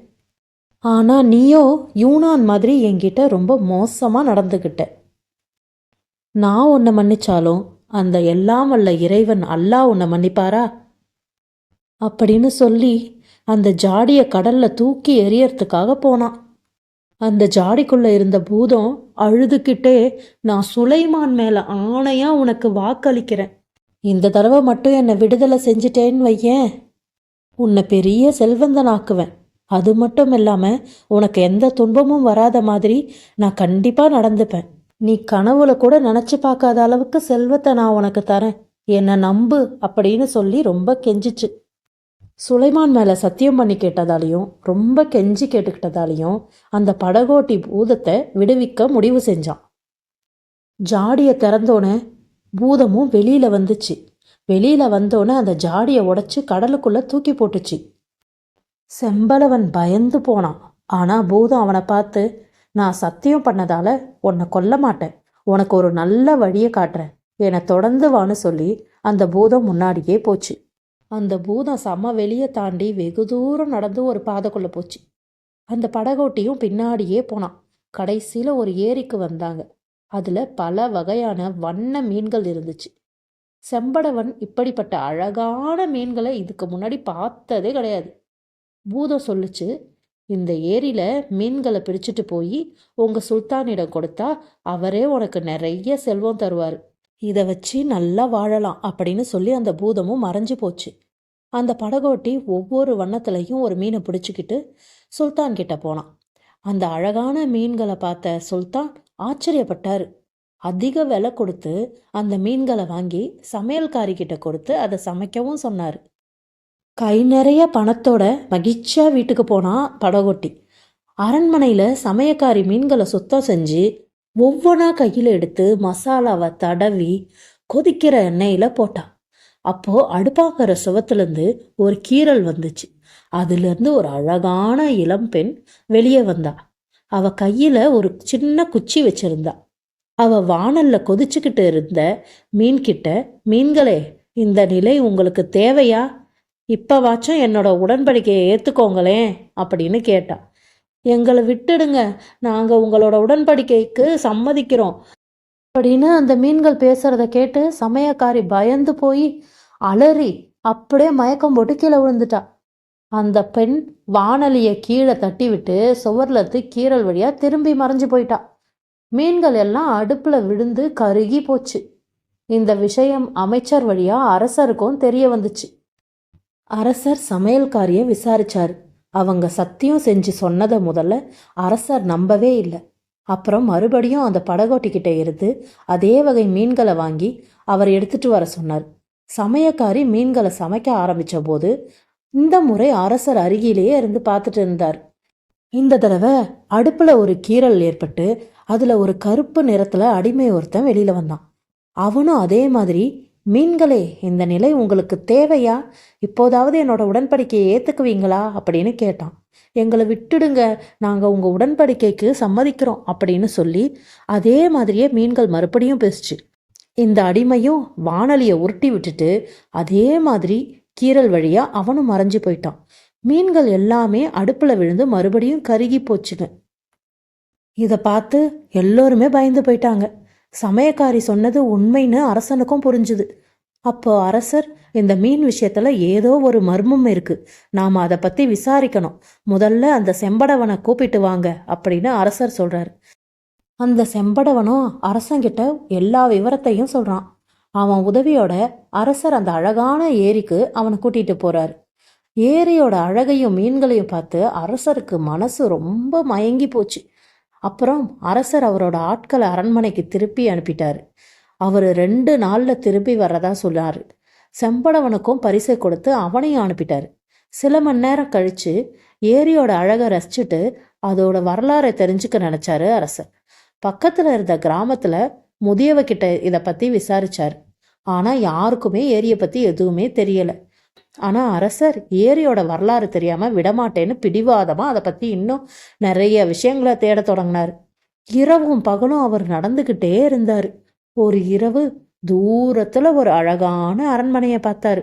ஆனா நீயோ யூனான் மாதிரி என்கிட்ட ரொம்ப மோசமா நடந்துகிட்ட. நான் உன்னை மன்னிச்சாலும் அந்த எல்லாம் வல்ல இறைவன் அல்லாஹ் உன்னை மன்னிப்பாரா அப்படின்னு சொல்லி அந்த ஜாடிய கடல்ல தூக்கி எறியறதுக்காக போனான். அந்த ஜாடிக்குள்ள இருந்த பூதம் அழுதுகிட்டே, நான் சுலைமான் மேல ஆணையா உனக்கு வாக்களிக்கிறேன், இந்த தடவை மட்டும் என்னை விடுதலை செஞ்சிட்டேன்னு வையேன், உன்னை பெரிய செல்வந்தனாக்குவேன். அது மட்டும் இல்லாம உனக்கு எந்த துன்பமும் வராத மாதிரி நான் கண்டிப்பா நடந்துப்பேன். நீ கனவுல கூட நினைச்சு பார்க்காத அளவுக்கு செல்வத்தை நான் உனக்கு தரேன், என்னை நம்பு அப்படின்னு சொல்லி ரொம்ப கெஞ்சிச்சு. சுலைமான் மேல சத்தியம் பண்ணி கேட்டதாலையும் ரொம்ப கெஞ்சி கேட்டுக்கிட்டதாலையும் அந்த படகோட்டி பூதத்தை விடுவிக்க முடிவு செஞ்சான். ஜாடிய திறந்தோன்னே பூதமும் வெளியில வந்துச்சு. வெளியில வந்தோன்னே அந்த ஜாடியை உடைச்சு கடலுக்குள்ள தூக்கி போட்டுச்சு. செம்பலவன் பயந்து போனான். ஆனா பூதம் அவனை பார்த்து, நான் சத்தியம் பண்ணதால உன்னை கொல்ல மாட்டேன், உனக்கு ஒரு நல்ல வழியை காட்டுறேன், என்னை தொடர்ந்து வான்னு சொல்லி அந்த பூதம் முன்னாடியே போச்சு. அந்த பூதம் வெளியே தாண்டி வெகு தூரம் நடந்து ஒரு பாதைக்குள்ளே போச்சு. அந்த படகோட்டியும் பின்னாடியே போனான். கடைசியில் ஒரு ஏரிக்கு வந்தாங்க. அதில் பல வகையான வண்ண மீன்கள் இருந்துச்சு. செம்படவன் இப்படிப்பட்ட அழகான மீன்களை இதுக்கு முன்னாடி பார்த்ததே கிடையாது. பூதம் சொல்லுச்சு, இந்த ஏரியில் மீன்களை பிடிச்சிட்டு போய் உங்கள் சுல்தானிடம் கொடுத்தா அவரே உனக்கு நிறைய செல்வம் தருவார். இதை வச்சு நல்லா வாழலாம் அப்படின்னு சொல்லி அந்த பூதமும் மறைஞ்சு போச்சு. அந்த படகோட்டி ஒவ்வொரு வண்ணத்துலையும் ஒரு மீனை பிடிச்சிக்கிட்டு சுல்தான் கிட்ட போனான். அந்த அழகான மீன்களை பார்த்த சுல்தான் ஆச்சரியப்பட்டார். அதிக விலை கொடுத்து அந்த மீன்களை வாங்கி சமையல்காரி கிட்ட கொடுத்து அதை சமைக்கவும் சொன்னார். கை நிறைய பணத்தோட மகிழ்ச்சியா வீட்டுக்கு போனான் படகோட்டி. அரண்மனையில் சமையக்காரி மீன்களை சுத்தம் செஞ்சு ஒவ்வொன்றா கையில் எடுத்து மசாலாவை தடவி கொதிக்கிற எண்ணெயில் போட்டான். அப்போ அடுப்பாக்கிற சுவத்துலேருந்து ஒரு கீறல் வந்துச்சு. அதுலேருந்து ஒரு அழகான இளம்பெண் வெளியே வந்தா. அவ கையில் ஒரு சின்ன குச்சி வச்சிருந்தா. அவ வானல்ல கொதிச்சுக்கிட்டு இருந்த மீன்கிட்ட, மீன்களே, இந்த நிலை உங்களுக்கு தேவையா? இப்பவாச்சும் என்னோட உடன்படிக்கையை ஏற்றுக்கோங்களேன் அப்படின்னு கேட்டா. எங்களை விட்டுடுங்க, நாங்கள் உங்களோட உடன்படிக்கைக்கு சம்மதிக்கிறோம் அப்படின்னு அந்த மீன்கள் பேசுறத கேட்டு சமயக்காரி பயந்து போய் அலறி அப்படியே மயக்கம் போட்டு கீழே விழுந்துட்டா. அந்த பெண் வானலியை கீழே தட்டி விட்டு சுவர்லத்து கீறல் வழியா திரும்பி மறைஞ்சு போயிட்டா. மீன்கள் எல்லாம் அடுப்புல விழுந்து கருகி போச்சு. இந்த விஷயம் அமைச்சர் வழியா அரசருக்கும் தெரிய வந்துச்சு. அரசர் சமையல்காரிய விசாரிச்சாரு. அவங்க சத்தியம் செஞ்சு சொன்னதை முதல்ல அரசர் நம்பவே இல்லை. அப்புறம் மறுபடியும் அந்த படகோட்டிக்கிட்ட இருந்து அதே வகை மீன்களை வாங்கி அவர் எடுத்துட்டு வர சொன்னார். சமையக்காரி மீன்களை சமைக்க ஆரம்பித்த போது இந்த முறை அரசர் அருகிலேயே இருந்து பார்த்துட்டு இருந்தார். இந்த தடவை அடுப்பில் ஒரு கீறல் ஏற்பட்டு அதில் ஒரு கருப்பு நிறத்தில் அடிமை ஒருத்தன் வெளியில் வந்தான். அவனும் அதே மாதிரி, மீன்களே, இந்த நிலை உங்களுக்கு தேவையா? இப்போதாவது என்னோட உடன்படிக்கையை ஏற்றுக்குவீங்களா அப்படின்னு கேட்டான். எங்களை விட்டுடுங்க, நாங்கள் உங்கள் உடன்படிக்கைக்கு சம்மதிக்கிறோம் அப்படின்னு சொல்லி அதே மாதிரியே மீன்கள் மறுபடியும் பேசுச்சு. இந்த அடிமையும் வானலியை உருட்டி விட்டுட்டு அதே மாதிரி கீறல் வழியாக அவனும் மறைஞ்சு போயிட்டான். மீன்கள் எல்லாமே அடுப்பில் விழுந்து மறுபடியும் கருகி போச்சுங்க. இதை பார்த்து எல்லோருமே பயந்து போயிட்டாங்க. சமயக்காரி சொன்னது உண்மைன்னு அரசனுக்கும் புரிஞ்சுது. அப்போ அரசர், இந்த மீன் விஷயத்துல ஏதோ ஒரு மர்மம் இருக்கு, நாம அதை பத்தி விசாரிக்கணும், முதல்ல அந்த செம்படவனை கூப்பிட்டு வாங்க அப்படின்னு அரசர் சொல்றாரு. அந்த செம்படவனும் அரசங்கிட்ட எல்லா விவரத்தையும் சொல்றான். அவன் உதவியோட அரசர் அந்த அழகான ஏரிக்கு அவனை கூட்டிட்டு போறாரு. ஏரியோட அழகையும் மீன்களையும் பார்த்து அரசருக்கு மனசு ரொம்ப மயங்கி போச்சு. அப்புறம் அரசர் அவரோட ஆட்களை அரண்மனைக்கு திருப்பி அனுப்பிட்டாரு. அவர் 2 நாளில் திருப்பி வர்றதா சொன்னார். செம்படவனுக்கும் பரிசை கொடுத்து அவனையும் அனுப்பிட்டாரு. சில மணி நேரம் கழித்து ஏரியோட அழகை ரசிச்சுட்டு அதோட வரலாறை தெரிஞ்சுக்க நினச்சாரு அரசர். பக்கத்தில் இருந்த கிராமத்தில் முதியவகிட்ட இதை பற்றி விசாரிச்சார். ஆனால் யாருக்குமே ஏரியை பற்றி எதுவுமே தெரியலை. ஆனால் அரசர் ஏரியோட வரலாறு தெரியாமல் விடமாட்டேன்னு பிடிவாதமாக அதை பற்றி இன்னும் நிறைய விஷயங்களை தேட தொடங்கினார். இரவும் பகலும் அவர் நடந்துக்கிட்டே இருந்தார். ஒரு இரவு தூரத்தில் ஒரு அழகான அரண்மனையை பார்த்தாரு.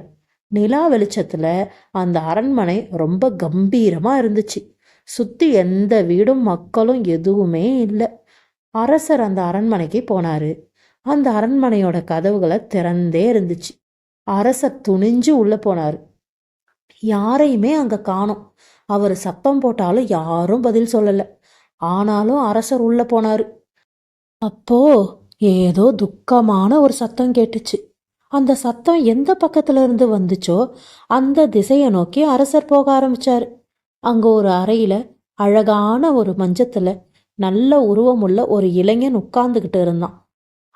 நிலா வெளிச்சத்தில் அந்த அரண்மனை ரொம்ப கம்பீரமாக இருந்துச்சு. சுற்றி எந்த வீடும் மக்களும் எதுவுமே இல்லை. அரசர் அந்த அரண்மனைக்கு போனார். அந்த அரண்மனையோட கதவுகளை திறந்தே இருந்துச்சு. அரசர் துணிஞ்சு உள்ளே போனார். யாரையுமே அங்கே காணோம். அவர் சத்தம் போட்டாலும் யாரும் பதில் சொல்லலை. ஆனாலும் அரசர் உள்ளே போனார். அப்போ ஏதோ துக்கமான ஒரு சத்தம் கேட்டுச்சு. அந்த சத்தம் எந்த பக்கத்துல இருந்து வந்துச்சோ அந்த திசையை நோக்கி அரசர் போக ஆரம்பிச்சாரு. அங்க ஒரு அறையில அழகான ஒரு மஞ்சத்துல நல்ல உருவமுள்ள ஒரு இளைஞன் உட்கார்ந்துகிட்டு இருந்தான்.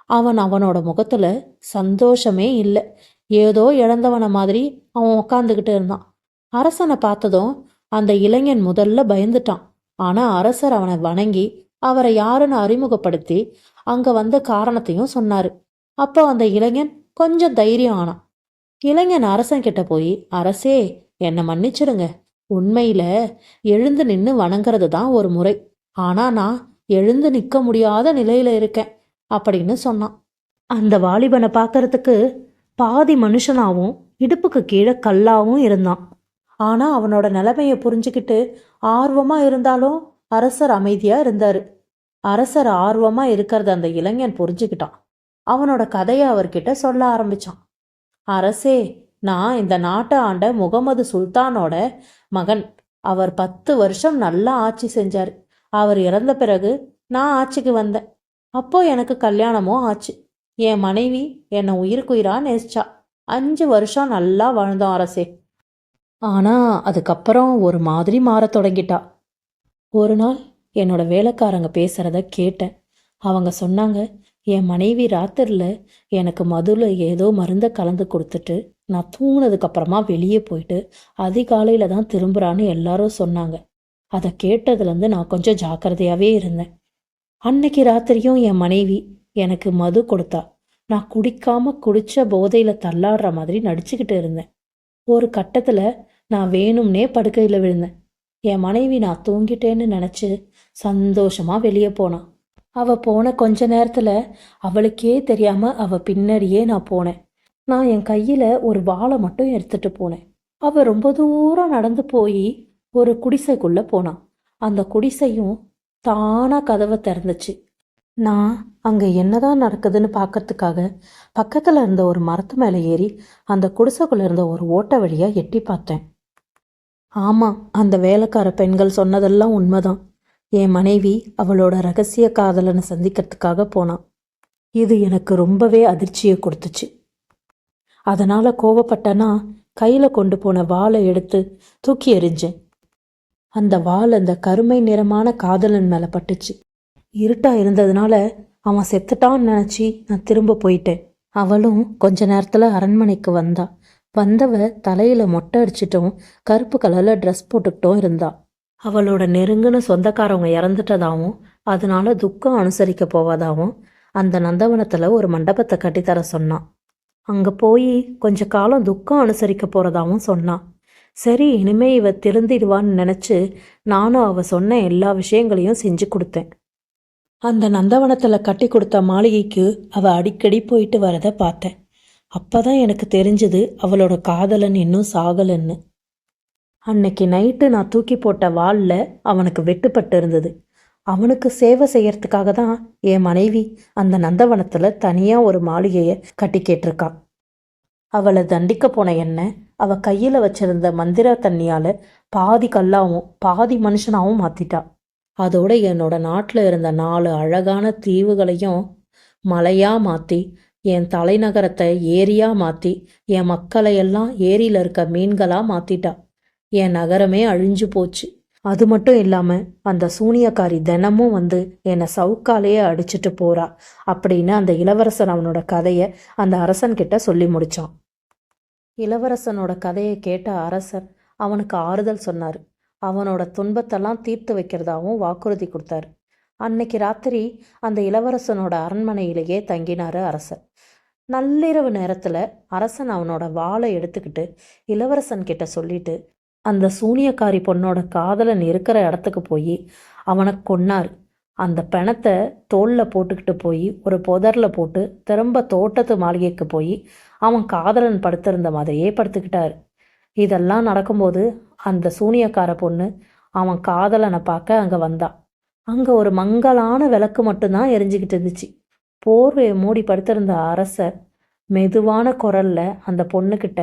அவனோட முகத்துல சந்தோஷமே இல்லை. ஏதோ இழந்தவன மாதிரி அவன் உட்காந்துக்கிட்டு இருந்தான். அரசனை பார்த்ததும் அந்த இளைஞன் முதல்ல பயந்துட்டான். ஆனா அரசர் அவனை வணங்கி அவரை யாருன்னு அறிமுகப்படுத்தி அங்க வந்த காரணத்தையும் சொன்னாரு. அப்போ அந்த இளைஞன் கொஞ்சம் தைரியம் ஆனான். இளைஞன் அரசன் கிட்ட போய், அரசே, என்னை மன்னிச்சிடுங்க, உண்மையில எழுந்து நின்று வணங்குறது தான் ஒரு முறை, ஆனா நான் எழுந்து நிற்க முடியாத நிலையில இருக்கேன் அப்படின்னு சொன்னான். அந்த வாலிபனை பார்க்கறதுக்கு பாதி மனுஷனாவும் இடுப்புக்கு கீழே கல்லாவும் இருந்தான். ஆனா அவனோட நிலைமையை புரிஞ்சுக்கிட்டு ஆர்வமா இருந்தாலும் அரசர் அமைதியா இருந்தாரு. அரசர் ஆர்வமா இருக்கிறத அந்த இளைஞன் புரிஞ்சுக்கிட்டான். அவனோட கதையை அவர்கிட்ட சொல்ல ஆரம்பிச்சான். அரசே, நான் இந்த நாட்டை ஆண்ட முகமது சுல்தானோட மகன். அவர் 10 வருஷம் நல்லா ஆட்சி செஞ்சார். அவர் இறந்த பிறகு நான் ஆட்சிக்கு வந்தேன். அப்போ எனக்கு கல்யாணமும் ஆச்சு. என் மனைவி என்னை உயிருக்குயிரா நேசிச்சா. 5 வருஷம் நல்லா வாழ்ந்தோம் அரசே. ஆனா அதுக்கப்புறம் ஒரு மாதிரி மாறத் தொடங்கிட்டா. ஒரு நாள் என்னோட வேலைக்காரங்க பேசுறத கேட்டேன். அவங்க சொன்னாங்க, என் மனைவி ராத்திரில எனக்கு மதுல ஏதோ மருந்தை கலந்து கொடுத்துட்டு நான் தூங்கினதுக்கு அப்புறமா வெளியே போயிட்டு அதிகாலையில தான் திரும்புறான்னு எல்லாரும் சொன்னாங்க. அதை கேட்டதுலேருந்து நான் கொஞ்சம் ஜாக்கிரதையாவே இருந்தேன். அன்னைக்கு ராத்திரியும் என் மனைவி எனக்கு மது கொடுத்தா. நான் குடிக்காம குடிச்ச போதையில தள்ளாடுற மாதிரி நடிச்சுக்கிட்டு இருந்தேன். ஒரு கட்டத்துல நான் வேணும்னே படுக்கையில விழுந்தேன். என் மனைவி நான் தூங்கிட்டேன்னு நினைச்சு சந்தோஷமா வெளியே போனான். அவ போன கொஞ்ச நேரத்துல அவளுக்கே தெரியாம அவ பின்னாடியே நான் போனேன். நான் என் கையில ஒரு வாளை மட்டும் எடுத்துட்டு போனேன். அவ ரொம்ப தூரம் நடந்து போய் ஒரு குடிசைக்குள்ள போனான். அந்த குடிசையும் தானா கதவை திறந்துச்சு. நான் அங்க என்னதான் நடக்குதுன்னு பார்க்கறதுக்காக பக்கத்துல இருந்த ஒரு மரத்து மேலே ஏறி அந்த குடிசைக்குள்ள இருந்த ஒரு ஓட்ட வழியா எட்டி பார்த்தேன். ஆமா, அந்த வேலைக்கார பெண்கள் சொன்னதெல்லாம் உண்மைதான். என் மனைவி அவளோட ரகசிய காதலனை சந்திக்கிறதுக்காக போனான். இது எனக்கு ரொம்பவே அதிர்ச்சியை கொடுத்துச்சு. அதனால கோவப்பட்டனா கையில கொண்டு போன வாளை எடுத்து தூக்கி எறிஞ்சேன். அந்த வாள் அந்த கருமை நிறமான காதலன் மேல பட்டுச்சு. இருட்டா இருந்ததுனால அவன் செத்துட்டான்னு நினைச்சி நான் திரும்ப போயிட்டேன். அவளும் கொஞ்ச நேரத்துல அரண்மனைக்கு வந்தா. வந்தவ தலையில மொட்டை அடிச்சிட்டும் கருப்பு கலர்ல ட்ரெஸ் போட்டுக்கிட்டும் இருந்தா. அவளோட நெருங்கின சொந்தக்காரவங்க இறந்துட்டதாகவும் அதனால துக்கம் அனுசரிக்க போவதாகவும் அந்த நந்தவனத்துல ஒரு மண்டபத்தை கட்டித்தர சொன்னான். அங்க போய் கொஞ்ச காலம் துக்கம் அனுசரிக்க போறதாகவும் சொன்னான். சரி, இனிமே இவ திருந்திடுவான்னு நினைச்சு நானும் அவ சொன்ன எல்லா விஷயங்களையும் செஞ்சு கொடுத்தேன். அந்த நந்தவனத்துல கட்டி கொடுத்த மாளிகைக்கு அவ அடிக்கடி போயிட்டு வரத பார்த்தேன். அப்பதான் எனக்கு தெரிஞ்சது அவளோட காதலன் இன்னும் சாகலன்னு. அன்னைக்கு நைட்டு நான் தூக்கி போட்ட வாளில் அவனுக்கு வெட்டுப்பட்டு இருந்தது. அவனுக்கு சேவை செய்யறதுக்காக தான் என் மனைவி அந்த நந்தவனத்துல தனியா ஒரு மாளிகையை கட்டி கேட்டிருக்கான். அவளை தண்டிக்க போன என்ன அவ கையில வச்சிருந்த மந்திர தண்ணியால பாதி கல்லாவும் பாதி மனுஷனாவும் மாத்திட்டா. அதோட என்னோட நாட்டில் இருந்த 4 அழகான தீவுகளையும் மலையா மாத்தி, என் தலைநகரத்தை ஏரியா மாத்தி, என் மக்களையெல்லாம் ஏரியில இருக்க மீன்களா மாத்திட்டா. என் நகரமே அழிஞ்சு போச்சு. அது மட்டும் இல்லாம அந்த சூனியக்காரி தினமும் வந்து என்னை சவுக்காலேயே அடிச்சுட்டு போறா அப்படின்னு அந்த இளவரசன் அவனோட கதையை அந்த அரசன்கிட்ட சொல்லி முடிச்சான். இளவரசனோட கதையை கேட்ட அரசர் அவனுக்கு ஆறுதல் சொன்னார். அவனோட துன்பத்தெல்லாம் தீர்த்து வைக்கிறதாவும் வாக்குறுதி கொடுத்தாரு. அன்னைக்கு ராத்திரி அந்த இளவரசனோட அரண்மனையிலேயே தங்கினாரு அரசர். நள்ளிரவு நேரத்துல அரசன் அவனோட வாளை எடுத்துக்கிட்டு இளவரசன் கிட்ட சொல்லிட்டு அந்த சூனியக்காரி பொண்ணோட காதலன் இருக்கிற இடத்துக்கு போய் அவனை கொன்னார். அந்த பிணத்தை தோளில் போட்டுக்கிட்டு போய் ஒரு புதரில் போட்டு திரும்ப தோட்டத்து மாளிகைக்கு போய் அவன் காதலன் படுத்திருந்த மாதிரியே படுத்துக்கிட்டார். இதெல்லாம் நடக்கும்போது அந்த சூனியக்கார பொண்ணு அவன் காதலனை பார்க்க அங்கே வந்தா. அங்கே ஒரு மங்கலான விளக்கு மட்டும்தான் எரிஞ்சுக்கிட்டு இருந்துச்சு. போர்வையை மூடி படுத்திருந்த அரசர் மெதுவான குரல்ல அந்த பொண்ணுக்கிட்ட,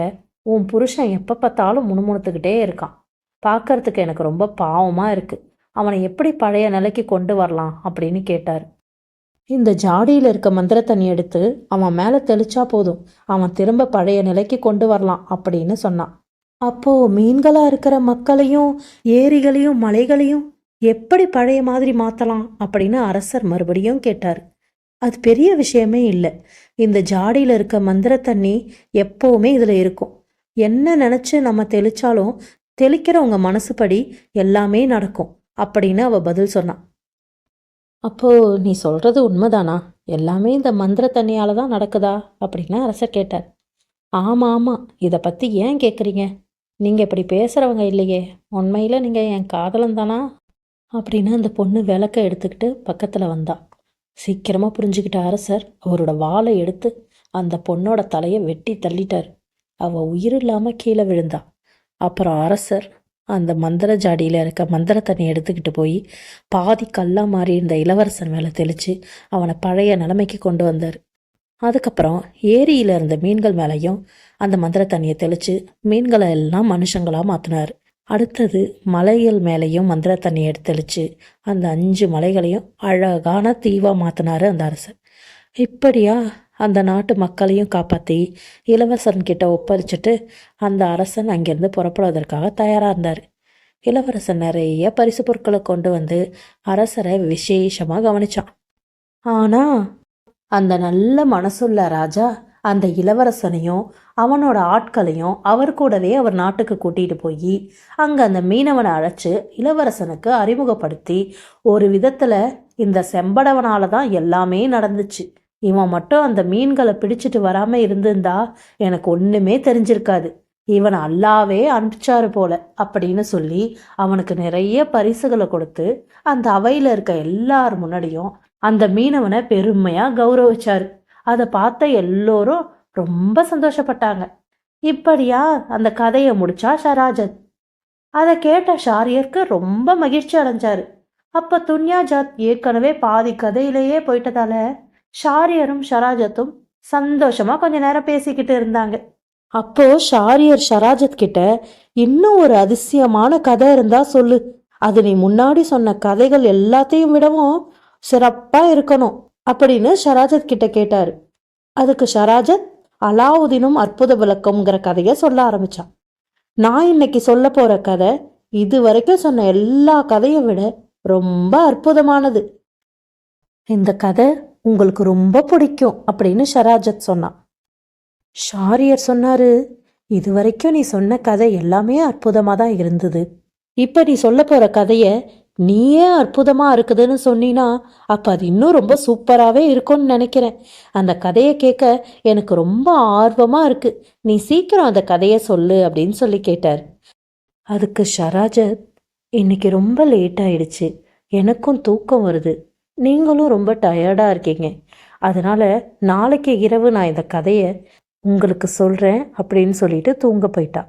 உன் புருஷன் எப்போ பார்த்தாலும் முணுமுணுத்துக்கிட்டே இருக்கான். பார்க்கறதுக்கு எனக்கு ரொம்ப பாவமாக இருக்கு. அவனை எப்படி பழைய நிலைக்கு கொண்டு வரலாம் அப்படின்னு கேட்டார். இந்த ஜாடியில் இருக்க மந்திர தண்ணி எடுத்து அவன் மேலே தெளிச்சா போதும், அவன் திரும்ப பழைய நிலைக்கு கொண்டு வரலாம் அப்படின்னு சொன்னான். அப்போ மீன்களா இருக்கிற மக்களையும் ஏரிகளையும் மலைகளையும் எப்படி பழைய மாதிரி மாற்றலாம் அப்படின்னு அரசர் மறுபடியும் கேட்டார். அது பெரிய விஷயமே இல்லை. இந்த ஜாடியில் இருக்க மந்திர தண்ணி எப்போவுமே இதில் இருக்கும். என்ன நினச்சி நம்ம தெளிச்சாலும் தெளிக்கிறவங்க மனசுப்படி எல்லாமே நடக்கும் அப்படின்னு அவ பதில் சொன்னான். அப்போ நீ சொல்றது உண்மைதானா? எல்லாமே இந்த மந்திர தண்ணியால தான் நடக்குதா அப்படின்னு அரசர் கேட்டார். ஆமா ஆமா, இதை பத்தி ஏன் கேட்குறீங்க? நீங்க இப்படி பேசுறவங்க இல்லையே. உண்மையில நீங்க என் காதலன் தானா அப்படின்னு அந்த பொண்ணு விளக்க எடுத்துக்கிட்டு பக்கத்துல வந்தா. சீக்கிரமா புரிஞ்சுக்கிட்ட அரசர் அவரோட வாளை எடுத்து அந்த பொண்ணோட தலையை வெட்டி தள்ளிட்டார். அவள் உயிர் இல்லாமல் கீழே விழுந்தா. அப்புறம் அரசர் அந்த மந்திர ஜாடியில் இருக்க மந்திர தண்ணி எடுத்துக்கிட்டு போய் பாதி கல்லா மாறி இருந்த இளவரசன் மேலே தெளித்து அவனை பழைய நிலைமைக்கு கொண்டு வந்தார். அதுக்கப்புறம் ஏரியில் இருந்த மீன்கள் மேலேயும் அந்த மந்திர தண்ணியை தெளித்து மீன்களை எல்லாம் மனுஷங்களாக மாற்றினார். அடுத்தது மலைகள் மேலேயும் மந்திர தண்ணியை எடுத்து தெளித்து அந்த 5 மலைகளையும் அழகான தீவாக மாற்றினார் அந்த அரசர். இப்படியா அந்த நாட்டு மக்களையும் காப்பாற்றி இளவரசன்கிட்ட ஒப்படைச்சிட்டு அந்த அரசன் அங்கேருந்து புறப்படுவதற்காக தயாராக இருந்தார். இளவரசன் நிறைய பரிசு பொருட்களை கொண்டு வந்து அரசரை விசேஷமாக கவனிச்சான். ஆனால் அந்த நல்ல மனசுள்ள ராஜா அந்த இளவரசனையும் அவனோட ஆட்களையும் அவர் கூடவே அவர் நாட்டுக்கு கூட்டிகிட்டு போய் அங்கே அந்த மீனவனை அழைச்சி இளவரசனுக்கு அறிமுகப்படுத்தி ஒரு விதத்தில் இந்த செம்படவனால தான் எல்லாமே நடந்துச்சு, இவன் மட்டும் அந்த மீன்களை பிடிச்சிட்டு வராமல் இருந்திருந்தா எனக்கு ஒன்றுமே தெரிஞ்சிருக்காது, இவன் அல்லாவே அனுப்பிச்சாரு போல அப்படின்னு சொல்லி அவனுக்கு நிறைய பரிசுகளை கொடுத்து அந்த அவையில் இருக்க எல்லார் முன்னாடியும் அந்த மீனவனை பெருமையாக கௌரவிச்சாரு. அதை பார்த்த எல்லோரும் ரொம்ப சந்தோஷப்பட்டாங்க. இப்படியா அந்த கதையை முடிச்சா ஷராஜத். அதை கேட்ட ஷாரியருக்கு ரொம்ப மகிழ்ச்சி அடைஞ்சாரு. அப்போ துன்யாஜாத் ஏற்கனவே பாதி கதையிலேயே போயிட்டதால ஷாரியரும் ஷராஜத்தும் சந்தோஷமா கொஞ்ச நேரம் பேசிக்கிட்டு இருந்தாங்க. அப்போ ஷாரியர் ஷராஜத் கிட்ட, இன்னும் ஒரு அதிசயமான கதை இருந்தா சொல்லு, அது நீ முன்னாடி சொன்ன கதைகள் எல்லாத்தையும் விடவும் சிறப்பா இருக்கணும் அப்படின்னு ஷராஜத் கிட்ட கேட்டாரு. அதுக்கு ஷராஜத் அலாவுதீனும் அற்புத விளக்கம்ங்கிற கதையை சொல்ல ஆரம்பிச்சான். நான் இன்னைக்கு சொல்ல போற கதை இது வரைக்கும் சொன்ன எல்லா கதையை விட ரொம்ப அற்புதமானது. இந்த கதை உங்களுக்கு ரொம்ப பிடிக்கும் அப்படின்னு ஷராஜத் சொன்னான். ஷாரியர் சொன்னாரு, இது வரைக்கும் நீ சொன்ன கதை எல்லாமே அற்புதமாக தான் இருந்தது. இப்போ நீ சொல்ல போற கதைய நீயே அற்புதமா இருக்குதுன்னு சொன்னீன்னா அப்ப அது இன்னும் ரொம்ப சூப்பராகவே இருக்கும்னு நினைக்கிறேன். அந்த கதையை கேட்க எனக்கு ரொம்ப ஆர்வமா இருக்கு, நீ சீக்கிரம் அந்த கதையை சொல்லு அப்படின்னு சொல்லி கேட்டார். அதுக்கு ஷராஜத், இன்னைக்கு ரொம்ப லேட் ஆயிடுச்சு, எனக்கும் தூக்கம் வருது, நீங்களும் ரொம்ப டயர்டா இருக்கீங்க, அதனால நாளைக்கு இரவு நான் இந்த கதையை உங்களுக்கு சொல்றேன் அப்படின்னு சொல்லிட்டு தூங்க போயிட்டா.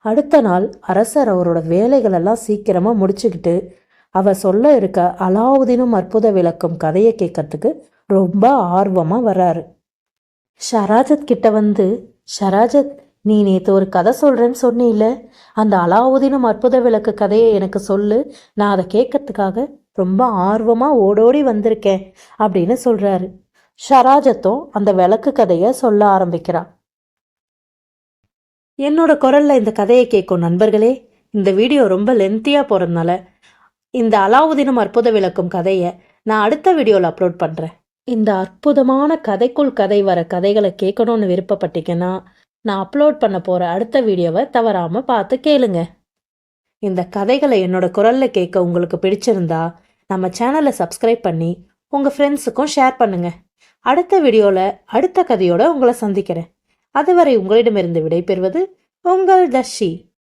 அடுத்த நாள் அரசர் அவரோட வேலைகளெல்லாம் சீக்கிரமா முடிச்சுக்கிட்டு அவ சொல்ல இருக்க அலாவுதீனும் அற்புத விளக்கும் கதையை கேட்கறதுக்கு ரொம்ப ஆர்வமா வர்றாரு. ஷராஜத் கிட்ட வந்து, ஷராஜத், நீ நேற்று ஒரு கதை சொல்றேன்னு சொன்னீல்ல, அந்த அலாவுதீனும் அற்புத விளக்கு கதையை எனக்கு சொல்லு, நான் அதை கேட்கறதுக்காக ரொம்ப ஆர்வமா ஓடோடி வந்திருக்கேன் அப்படின்னு சொல்றாரு. ஷராஜத்தும் அந்த விளக்கு கதையை சொல்ல ஆரம்பிக்கிறான். என்னோட குரல்ல இந்த கதையை கேட்கும் நண்பர்களே, இந்த வீடியோ ரொம்ப லென்த்தியா போறதுனால இந்த அலாவுதீனும் அற்புத விளக்கும் கதையை நான் அடுத்த வீடியோவில் அப்லோட் பண்ணுறேன். இந்த அற்புதமான கதைக்குள் கதை வர கதைகளை கேட்கணும்னு விருப்பப்பட்டீங்கன்னா நான் அப்லோட் பண்ண போகிற அடுத்த வீடியோவை தவறாமல் பார்த்து கேளுங்க. இந்த கதைகளை என்னோட குரலில் கேட்க உங்களுக்கு பிடிச்சிருந்தா நம்ம சேனலை சப்ஸ்கிரைப் பண்ணி உங்கள் ஃப்ரெண்ட்ஸுக்கும் ஷேர் பண்ணுங்கள். அடுத்த வீடியோவில் அடுத்த கதையோடு உங்களை சந்திக்கிறேன். அதுவரை உங்களிடமிருந்து விடைபெறுவது உங்கள் தர்ஷி.